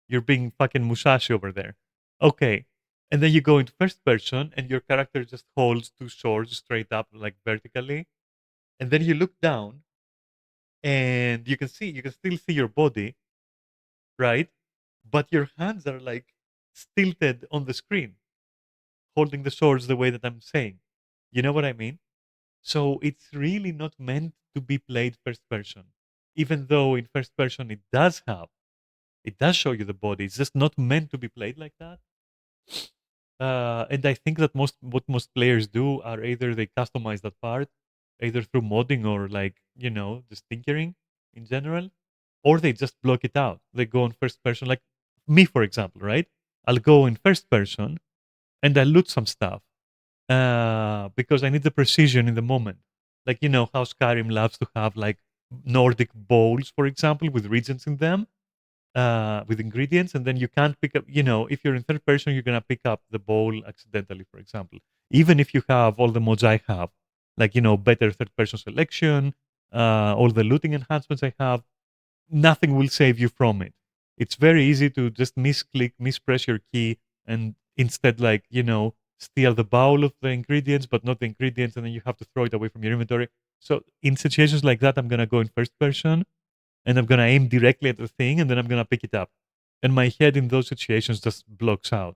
You're being fucking Musashi over there. Okay. And then you go into first person and your character just holds two swords straight up, like vertically. And then you look down and you can still see your body, right? But your hands are like tilted on the screen, holding the swords the way that I'm saying. You know what I mean? So it's really not meant to be played first person. Even though in first person it does show you the body. It's just not meant to be played like that. And I think that most players do are either they customize that part, either through modding or like just tinkering in general, or they just block it out. They go on first person, like me for example, right? I'll go in first person and I loot some stuff because I need the precision in the moment. Like how Skyrim loves to have like Nordic bowls, for example, with regions in them with ingredients, and then you can't pick up. If you're in third person, you're gonna pick up the bowl accidentally, for example. Even if you have all the mods I have, like better third person selection, all the looting enhancements I have, nothing will save you from it. It's very easy to just misclick, mispress your key, and instead, like steal the bowl of the ingredients, but not the ingredients, and then you have to throw it away from your inventory. So in situations like that, I'm gonna go in first person and I'm gonna aim directly at the thing, and then I'm gonna pick it up. And my head in those situations just blocks out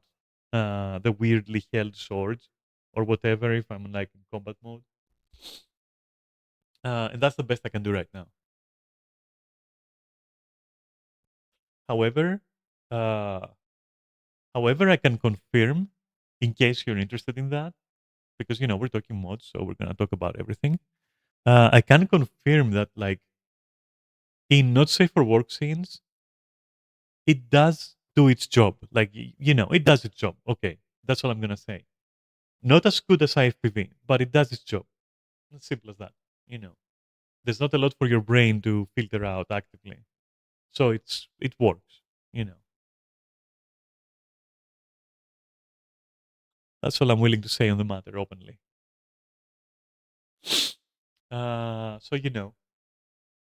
the weirdly held swords or whatever if I'm like in combat mode. And that's the best I can do right now. However, uh, however, I can confirm, in case you're interested in that, because we're talking mods, so we're gonna talk about everything. I can confirm that, like in not safe for work scenes, it does do its job. Like it does its job. Okay, that's all I'm gonna say. Not as good as IFPV, but it does its job. As simple as that. You know, there's not a lot for your brain to filter out actively, so it works. You know, that's all I'm willing to say on the matter openly. So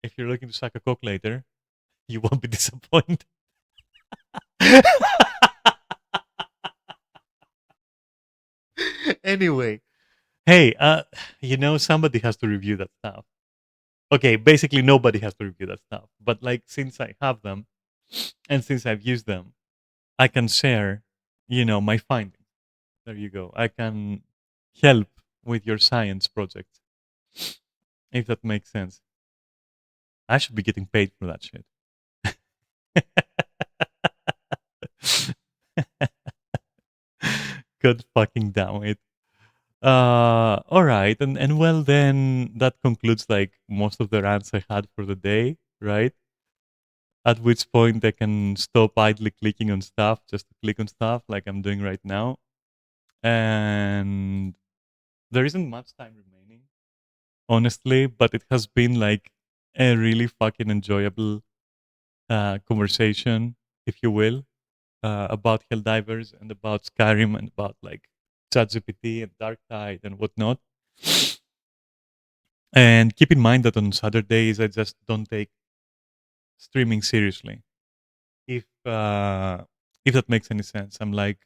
if you're looking to suck a cock later, you won't be disappointed. Anyway, hey, somebody has to review that stuff. Okay, basically nobody has to review that stuff. But like, since I have them, and since I've used them, I can share, my findings. There you go. I can help with your science project, if that makes sense. I should be getting paid for that shit. God fucking damn it. All right, and well then that concludes like most of the rants I had for the day, right? At which point I can stop idly clicking on stuff just to click on stuff like I'm doing right now. And there isn't much time remaining, honestly, but it has been like a really fucking enjoyable conversation, if you will, about Helldivers and about Skyrim and about like ChatGPT and Dark Tide and whatnot. And keep in mind that on Saturdays I just don't take streaming seriously. If that makes any sense, I'm like,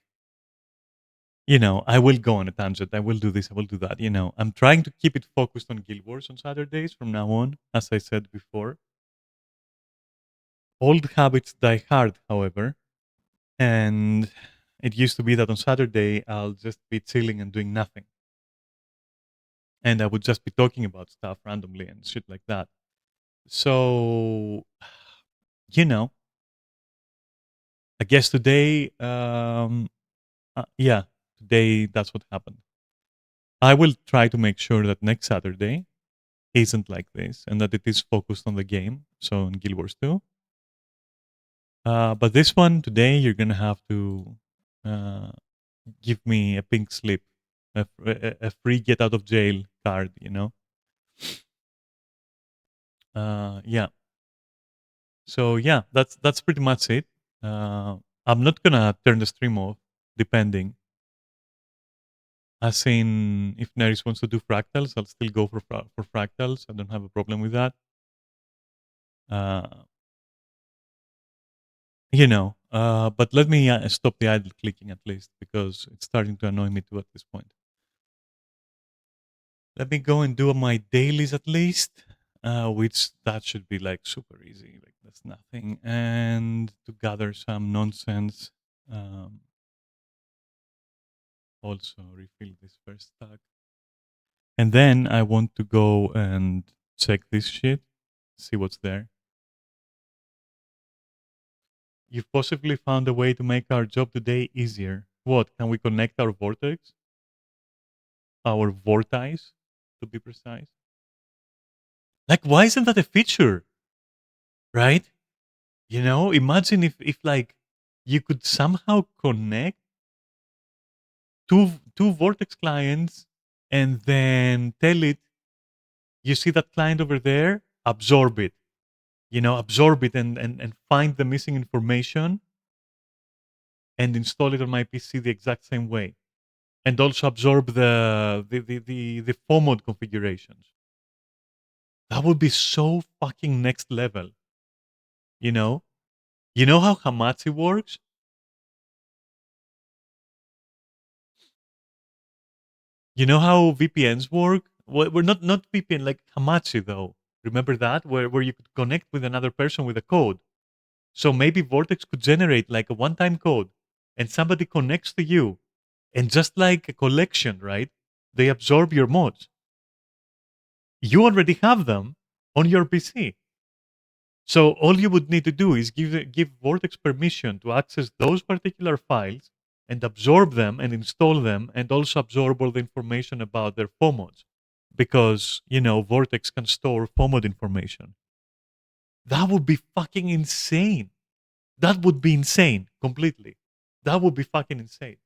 I will go on a tangent. I will do this. I will do that. I'm trying to keep it focused on Guild Wars on Saturdays from now on, as I said before. Old habits die hard, however, and it used to be that on Saturday I'll just be chilling and doing nothing, and I would just be talking about stuff randomly and shit like that. So, you know, I guess today, yeah, today that's what happened. I will try to make sure that next Saturday isn't like this and that it is focused on the game. So in Guild Wars 2. But this one today, you're gonna have to uh, give me a pink slip, a free get out of jail card. Yeah. So yeah, that's pretty much it. I'm not gonna turn the stream off, depending. As in, if Neris wants to do fractals, I'll still go for fractals. I don't have a problem with that. Uh, but let me stop the idle clicking at least because it's starting to annoy me too at this point. Let me go and do my dailies at least, which that should be like super easy. Like that's nothing. And to gather some nonsense. Um, Also refill this first stack. And then I want to go and check this shit, see what's there. You've possibly found a way to make our job today easier. What? Can we connect our vortex? Our vortice, to be precise? Like, why isn't that a feature? Right? Imagine if like you could somehow connect two vortex clients and then tell it, you see that client over there, absorb it. Absorb it and find the missing information and install it on my PC the exact same way. And also absorb the phone mode configurations. That would be so fucking next level. You know? You know how Hamachi works? You know how VPNs work? Well, we're not VPN like Hamachi though. Remember that? Where you could connect with another person with a code. So maybe Vortex could generate like a one-time code and somebody connects to you. And just like a collection, right? They absorb your mods. You already have them on your PC. So all you would need to do is give Vortex permission to access those particular files and absorb them and install them and also absorb all the information about their FOMOds. Because, Vortex can store FOMOD information. That would be fucking insane. That would be insane completely. That would be fucking insane.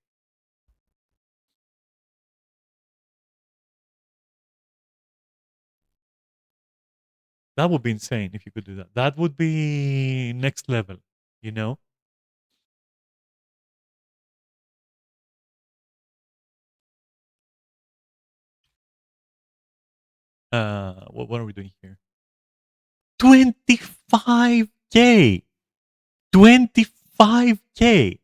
That would be insane if you could do that. That would be next level, you know? What are we doing here? 25K! 25K!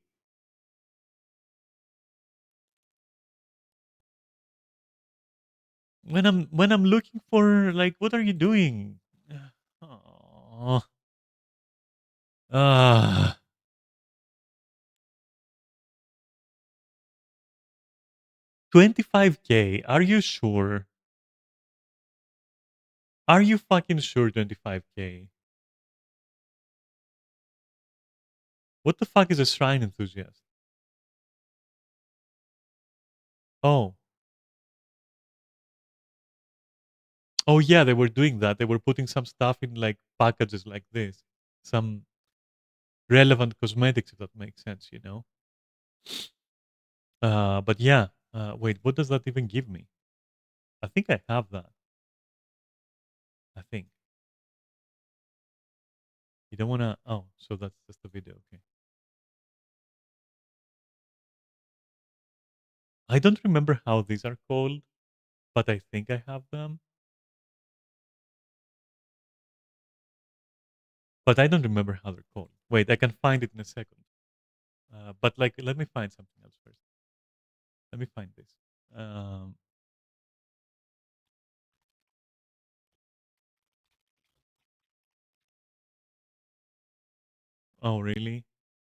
When I'm looking for like what are you doing? Oh, 25K. Are you sure? Are you fucking sure 25K? What the fuck is a shrine enthusiast? Oh. Oh yeah, they were doing that. They were putting some stuff in like packages like this. Some relevant cosmetics, if that makes sense. But yeah. Wait, what does that even give me? I think I have that. I think. You don't wanna so that's just the video, okay. I don't remember how these are called, but I think I have them. But I don't remember how they're called. Wait, I can find it in a second. But like, let me find something else first. Let me find this. Um, oh, really?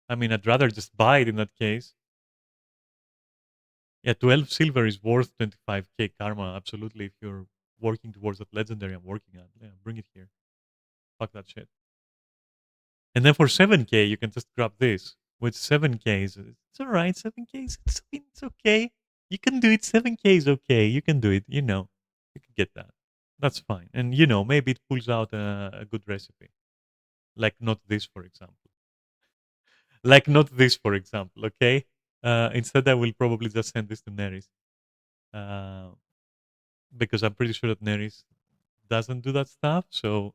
I mean, I'd rather just buy it in that case. Yeah, 12 silver is worth 25K karma. Absolutely. If you're working towards that legendary I'm working at, yeah, bring it here. Fuck that shit. And then for 7K, you can just grab this. With 7K, it's all right. 7K, it's okay. You can do it. 7K is okay. You can do it. You can get that. That's fine. And maybe it pulls out a good recipe. Like not this, for example. Like not this, for example. Okay. Instead, I will probably just send this to Neris. Uh, because I'm pretty sure that Neris doesn't do that stuff, so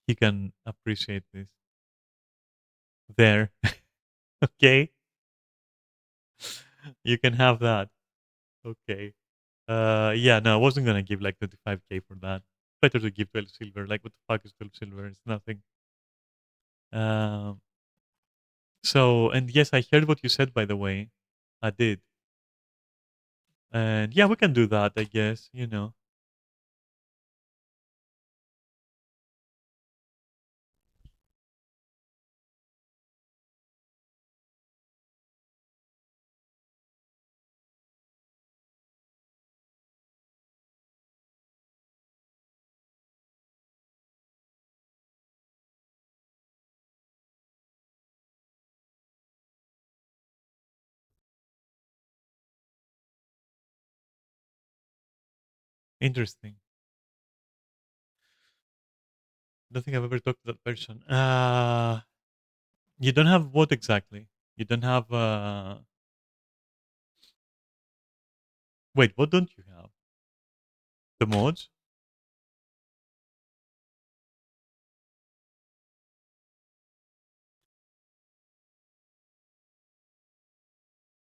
he can appreciate this. There. Okay. You can have that. Okay. Yeah, no, I wasn't gonna give like 25K for that. Better to give 12 silver. Like, what the fuck is 12 silver? It's nothing. Um, and yes, I heard what you said, by the way. I did. And yeah, we can do that, I guess. Interesting. Don't think I've ever talked to that person. You don't have what exactly? You don't have, wait, what don't you have? The mods?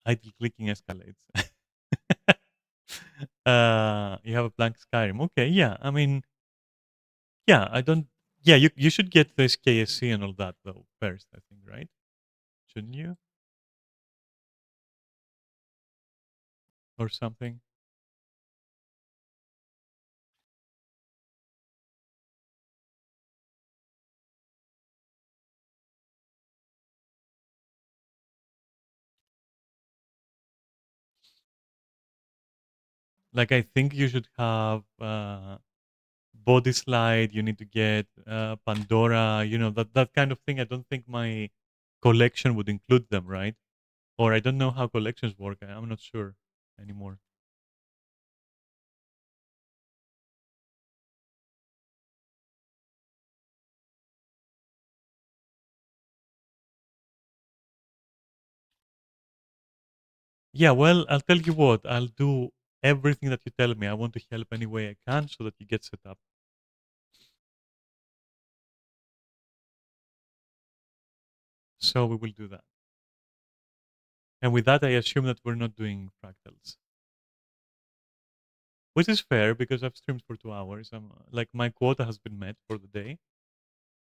Idle clicking escalates. You have a blank Skyrim. Okay, yeah. I mean, yeah, I don't. Yeah, you should get this KSC and all that though first. I think, right? Shouldn't you, or something? Like, I think you should have body slide. You need to get Pandora. That kind of thing. I don't think my collection would include them, right? Or I don't know how collections work. I'm not sure anymore. Yeah, well, I'll tell you what. I'll do everything that you tell me. I want to help any way I can so that you get set up. So we will do that. And with that, I assume that we're not doing fractals, which is fair because I've streamed for 2 hours. Like, my quota has been met for the day,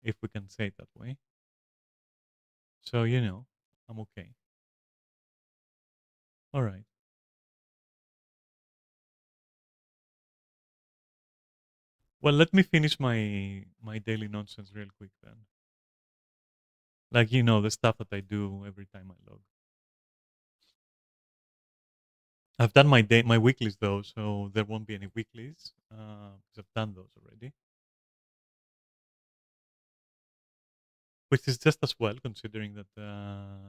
if we can say it that way. So I'm okay. All right. Well, let me finish my daily nonsense real quick then. Like, the stuff that I do every time I log. I've done my weeklies though, so there won't be any weeklies because I've done those already, which is just as well considering that the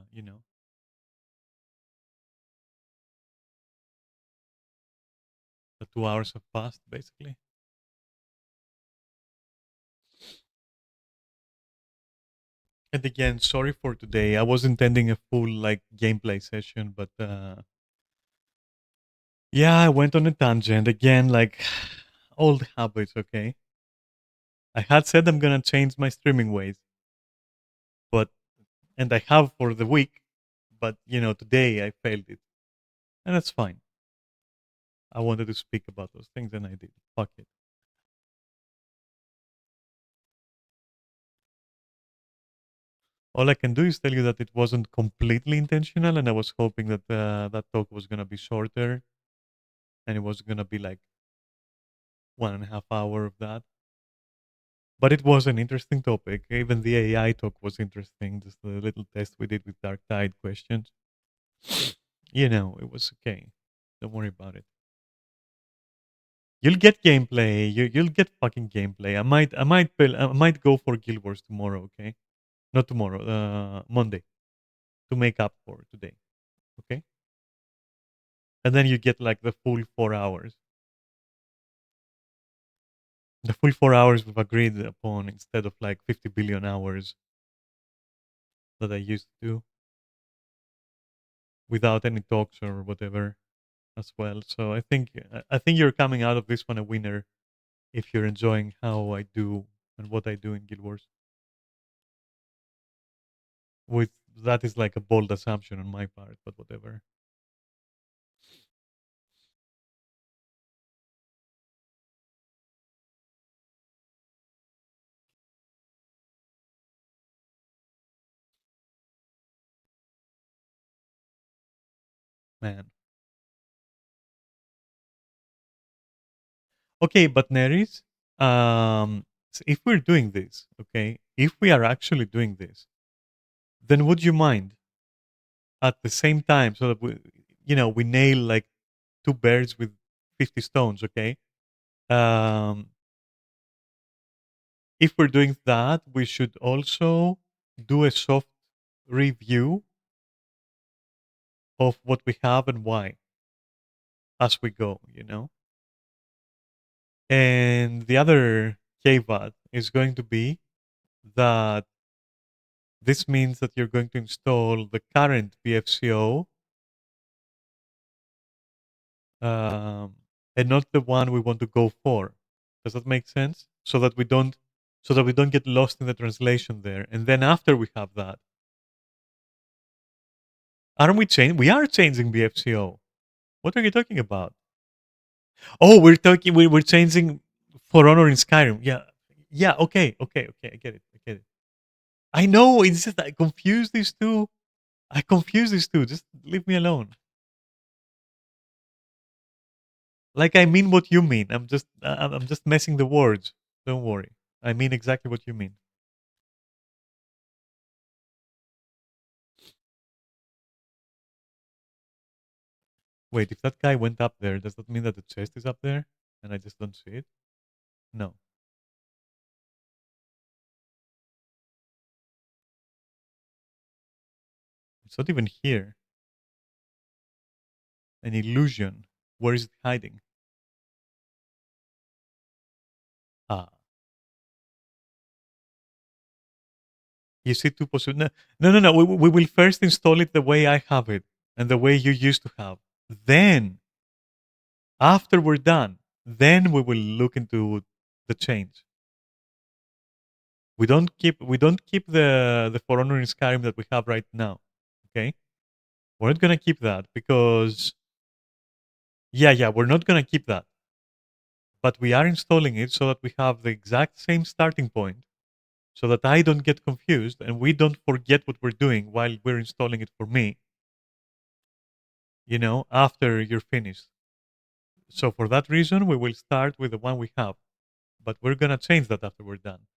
2 hours have passed basically. And again, sorry for today. I was intending a full like gameplay session, but yeah, I went on a tangent again, like old habits. Okay, I had said I'm gonna change my streaming ways, but and I have for the week, but today I failed it, and that's fine. I wanted to speak about those things, and I did. Fuck it. All I can do is tell you that it wasn't completely intentional, and I was hoping that that talk was gonna be shorter, and it was gonna be like 1.5 hour of that. But it was an interesting topic. Even the AI talk was interesting. Just the little test we did with Dark Tide questions. It was okay. Don't worry about it. You'll get gameplay. You'll get fucking gameplay. I might go for Guild Wars tomorrow. Okay, not tomorrow. Monday to make up for today. Okay. and then you get like the full 4 hours. The full 4 hours we've agreed upon instead of like 50 billion hours that I used to do without any talks or whatever as well. So I think you're coming out of this one a winner if you're enjoying how I do and what I do in Guild Wars. With that is like a bold assumption on my part, but whatever. Man. Okay, but Neris, if we're doing this, okay, if we are actually doing this, then would you mind at the same time so that we nail like two birds with 50 stones, okay? Um, if we're doing that, we should also do a soft review of what we have and why as we go. And the other caveat is going to be that this means that you're going to install the current BFCO, um, and not the one we want to go for. Does that make sense? So that we don't get lost in the translation there. And then after we have that, aren't we changing? We are changing BFCO. What are you talking about? Oh, we're changing For Honor in Skyrim. Yeah. Yeah, okay, okay, okay. I get it. I get it. I know, it's just I confuse these two. I confuse these two. Just leave me alone. Like I mean what you mean. I'm just messing the words. Don't worry. I mean exactly what you mean. Wait, if that guy went up there, does that mean that the chest is up there and I just don't see it? No. It's not even here. An illusion. Where is it hiding? Ah. You see two possible. No, no, no, no. We will first install it the way I have it and the way you used to have. Then, after we're done, then we will look into the change. We don't keep the For Honor in Skyrim that we have right now. Okay, we're not gonna keep that because yeah, we're not gonna keep that. But we are installing it so that we have the exact same starting point, so that I don't get confused and we don't forget what we're doing while we're installing it for me. After you're finished. So for that reason, we will start with the one we have, but we're gonna change that after we're done.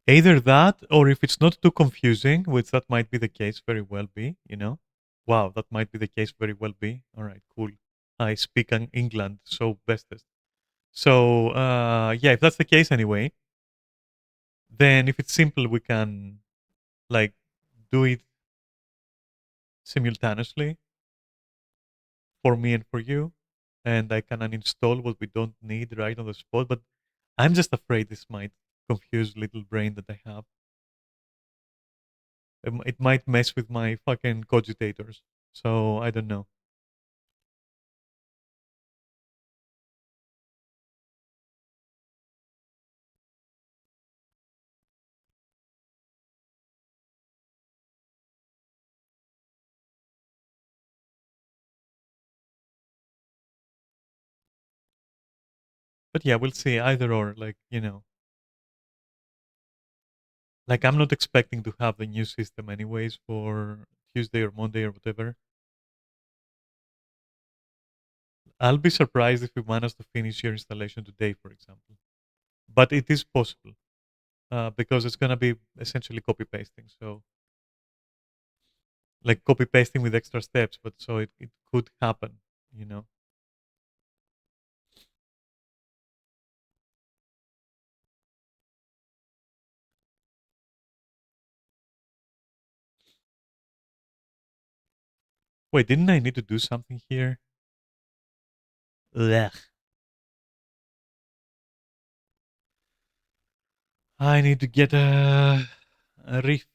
Either that, or if it's not too confusing, which that might be the case, very well be. Wow, that might be the case, very well be. All right, cool. I speak in England, so bestest. So yeah, if that's the case anyway, then if it's simple, we can like do it simultaneously for me and for you, and I can uninstall what we don't need right on the spot. But I'm just afraid this might confuse little brain that I have. It might mess with my fucking cogitators. So I don't know. But yeah, we'll see. Either or, like I'm not expecting to have the new system anyways for Tuesday or Monday or whatever. I'll be surprised if we manage to finish your installation today, for example. But it is possible because it's gonna be essentially copy pasting. So like copy pasting with extra steps, but so it could happen. Wait, didn't I need to do something here? Ugh. I need to get a rift.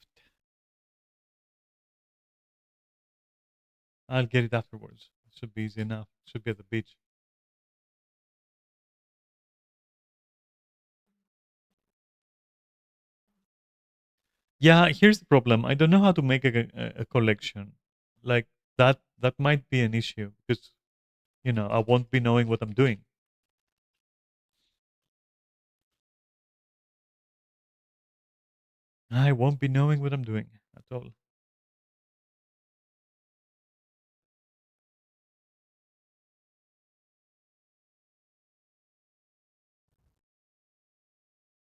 I'll get it afterwards. It should be easy enough. Should be at the beach. Yeah, here's the problem. I don't know how to make a collection. Like that might be an issue because I won't be knowing what I'm doing. I won't be knowing what I'm doing at all.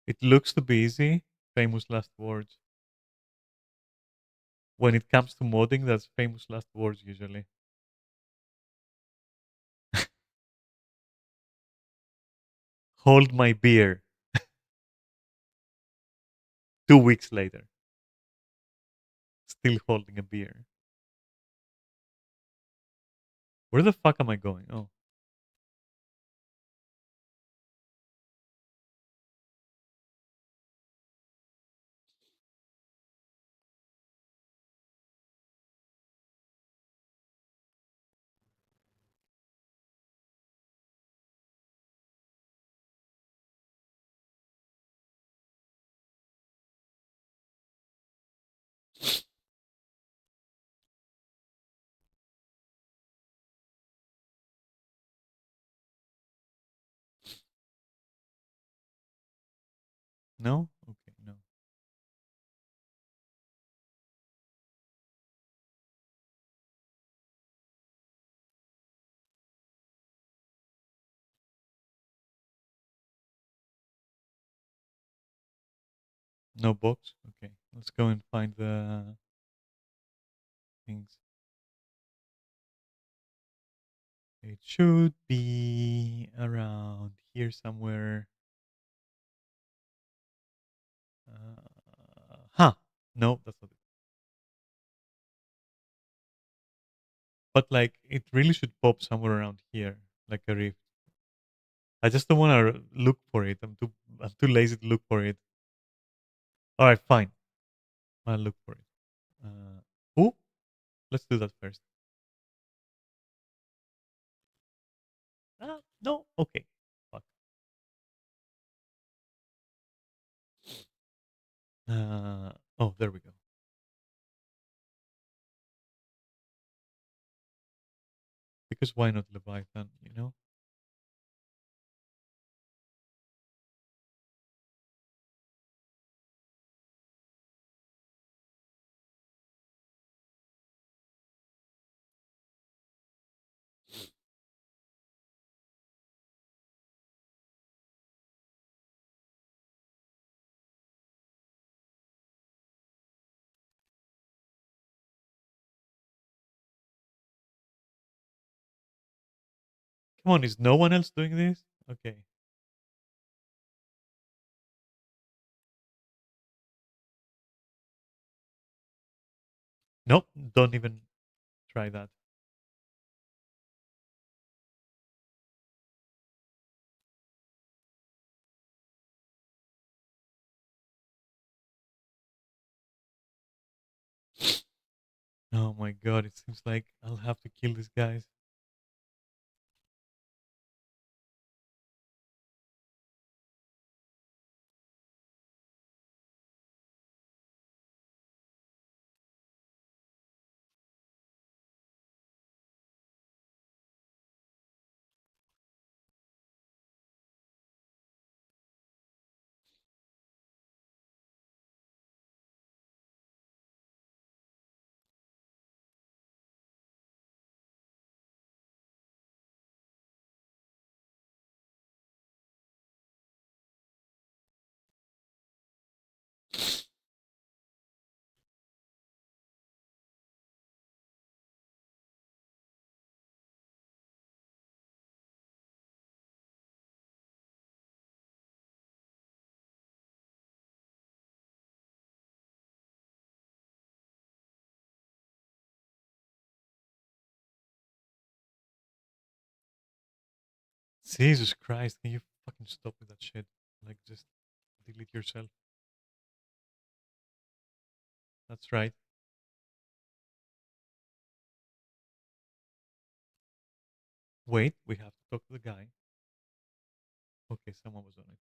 It looks to be easy. Famous last words. When it comes to modding, that's famous last words usually. Hold my beer. 2 weeks later, still holding a beer. Where the fuck am I going? Oh, no? Okay, no. No box? Okay, let's go and find the things. It should be around here somewhere. Huh. No, that's not it. But like, it really should pop somewhere around here, like a rift. I just don't want to look for it. I'm too lazy to look for it. All right, fine. I'll look for it. Oh, let's do that first. No. Okay. Fuck. Oh, there we go. Because why not Leviathan? Come on, is no one else doing this? Okay. Nope. Don't even try that. Oh my god! It seems like I'll have to kill these guys. Jesus Christ, can you fucking stop with that shit? Like, just delete yourself. That's right. Wait, we have to talk to the guy. Okay, someone was on it.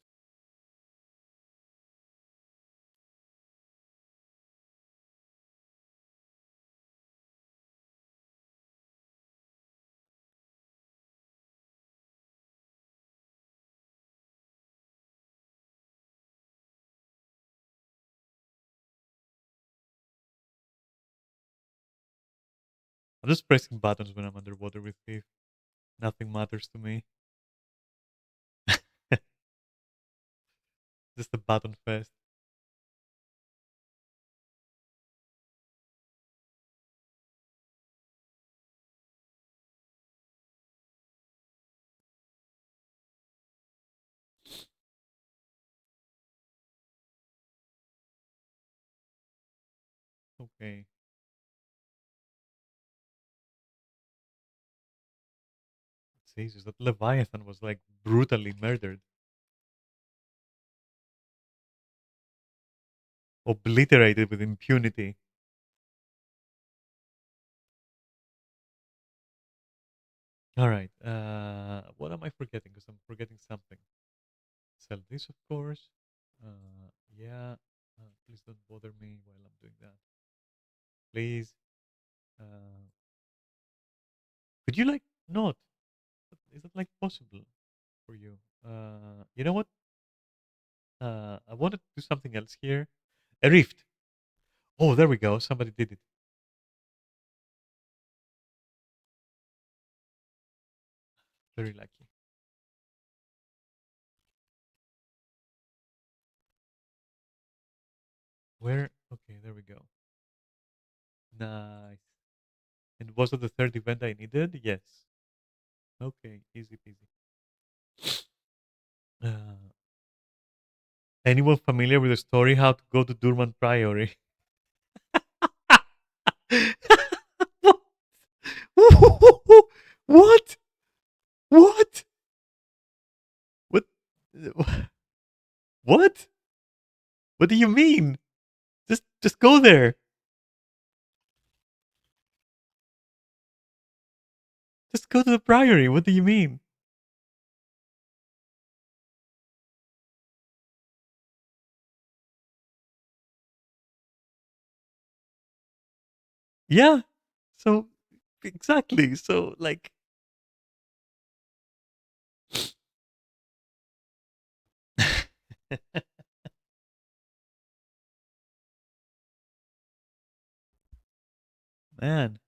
I'm just pressing buttons when I'm underwater with Thief. Nothing matters to me. Just a button fest. Okay. Jesus, that Leviathan was like brutally murdered. Obliterated with impunity. All right. What am I forgetting? Because I'm forgetting something. Sell this, of course. Yeah. Please don't bother me while I'm doing that. Please. Uh, could you like not? Is that like possible for you? You know what? I wanted to do something else here. A rift. Oh, there we go. Somebody did it. Very lucky. Where? Okay, there we go. Nice. And was it the third event I needed? Yes. Okay, easy peasy. Uh, anyone familiar with the story how to go to Durman Priory? what? What? What? What? What? What do you mean? Just go there. Just go to the Priory. What do you mean? Yeah. So exactly. So like man.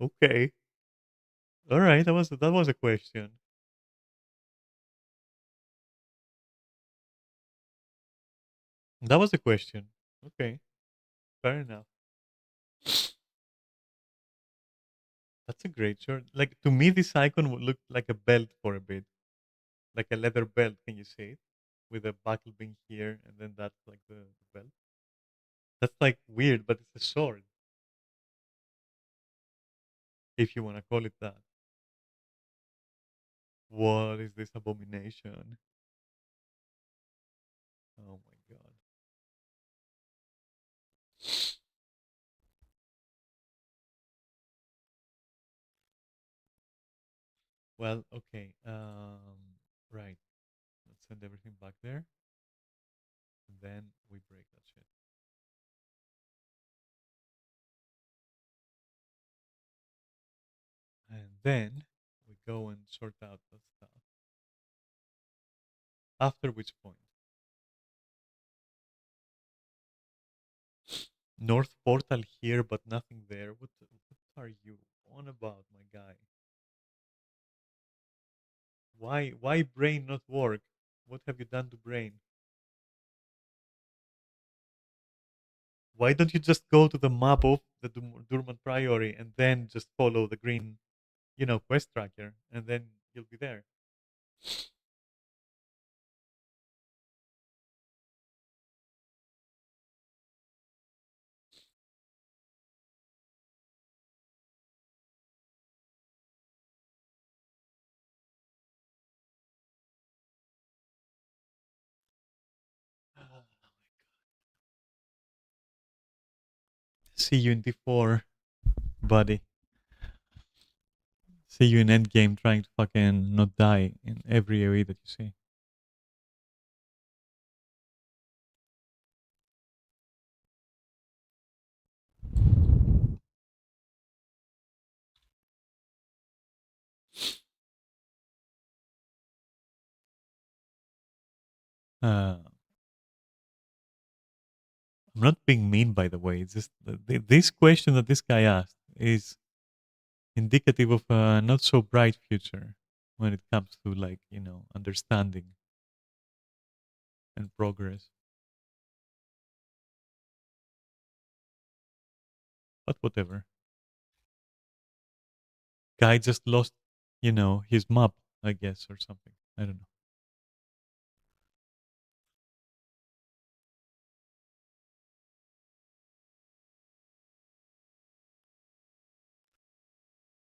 Okay. All right. That was a question. That was a question. Okay. Fair enough. That's a great shirt. Like to me, this icon would look like a belt for a bit, like a leather belt. Can you see it? With a buckle being here, and then that's like the belt. That's like weird, but it's a sword, if you want to call it that. What is this abomination? Oh my god. Well, okay. Right. Let's send everything back there. And then we break that shit. And then we go and sort out that stuff. After which point, North Portal here, but nothing there. What are you on about, my guy? Why brain not work? What have you done to brain? Why don't you just go to the map of the Durman Priory and then just follow the green, quest tracker, and then you'll be there. See you in D4, buddy. See you in endgame trying to fucking not die in every AoE that you see. I'm not being mean, by the way. It's just this question that this guy asked is indicative of a not so bright future when it comes to, like, understanding and progress. But whatever. Guy just lost, his map, I guess, or something. I don't know.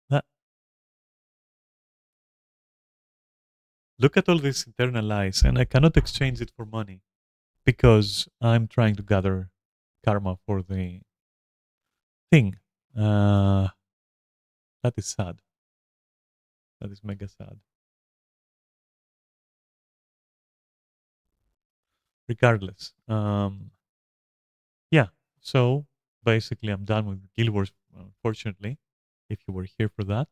That, look at all this internal lies, and I cannot exchange it for money because I'm trying to gather karma for the thing. Uh, that is sad. That is mega sad. Regardless, yeah. So basically, I'm done with Guild Wars. Unfortunately, if you were here for that,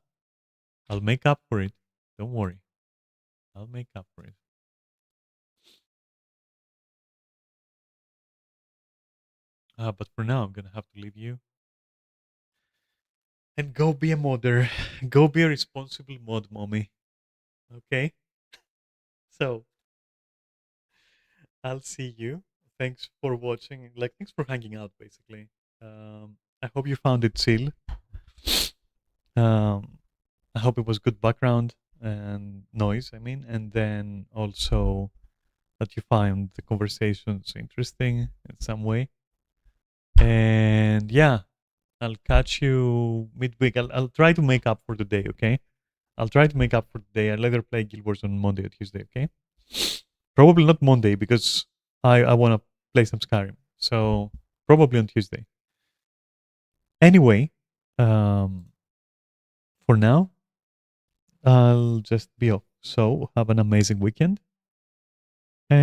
I'll make up for it. Don't worry, I'll make up for it. But for now, I'm gonna have to leave you and go be a modder. Go be a responsible mod, mommy. Okay. So I'll see you. Thanks for watching. Like, thanks for hanging out, basically. I hope you found it chill. Um, I hope it was good background and noise, I mean, and then also that you find the conversations interesting in some way. And yeah, I'll catch you midweek. I'll try to make up for the day, okay? I'll try to make up for the day. I'll either play Guild Wars on Monday or Tuesday, okay? Probably not Monday because I want to play some Skyrim. So probably on Tuesday. Anyway, um, for now, I'll just be off. So have an amazing weekend.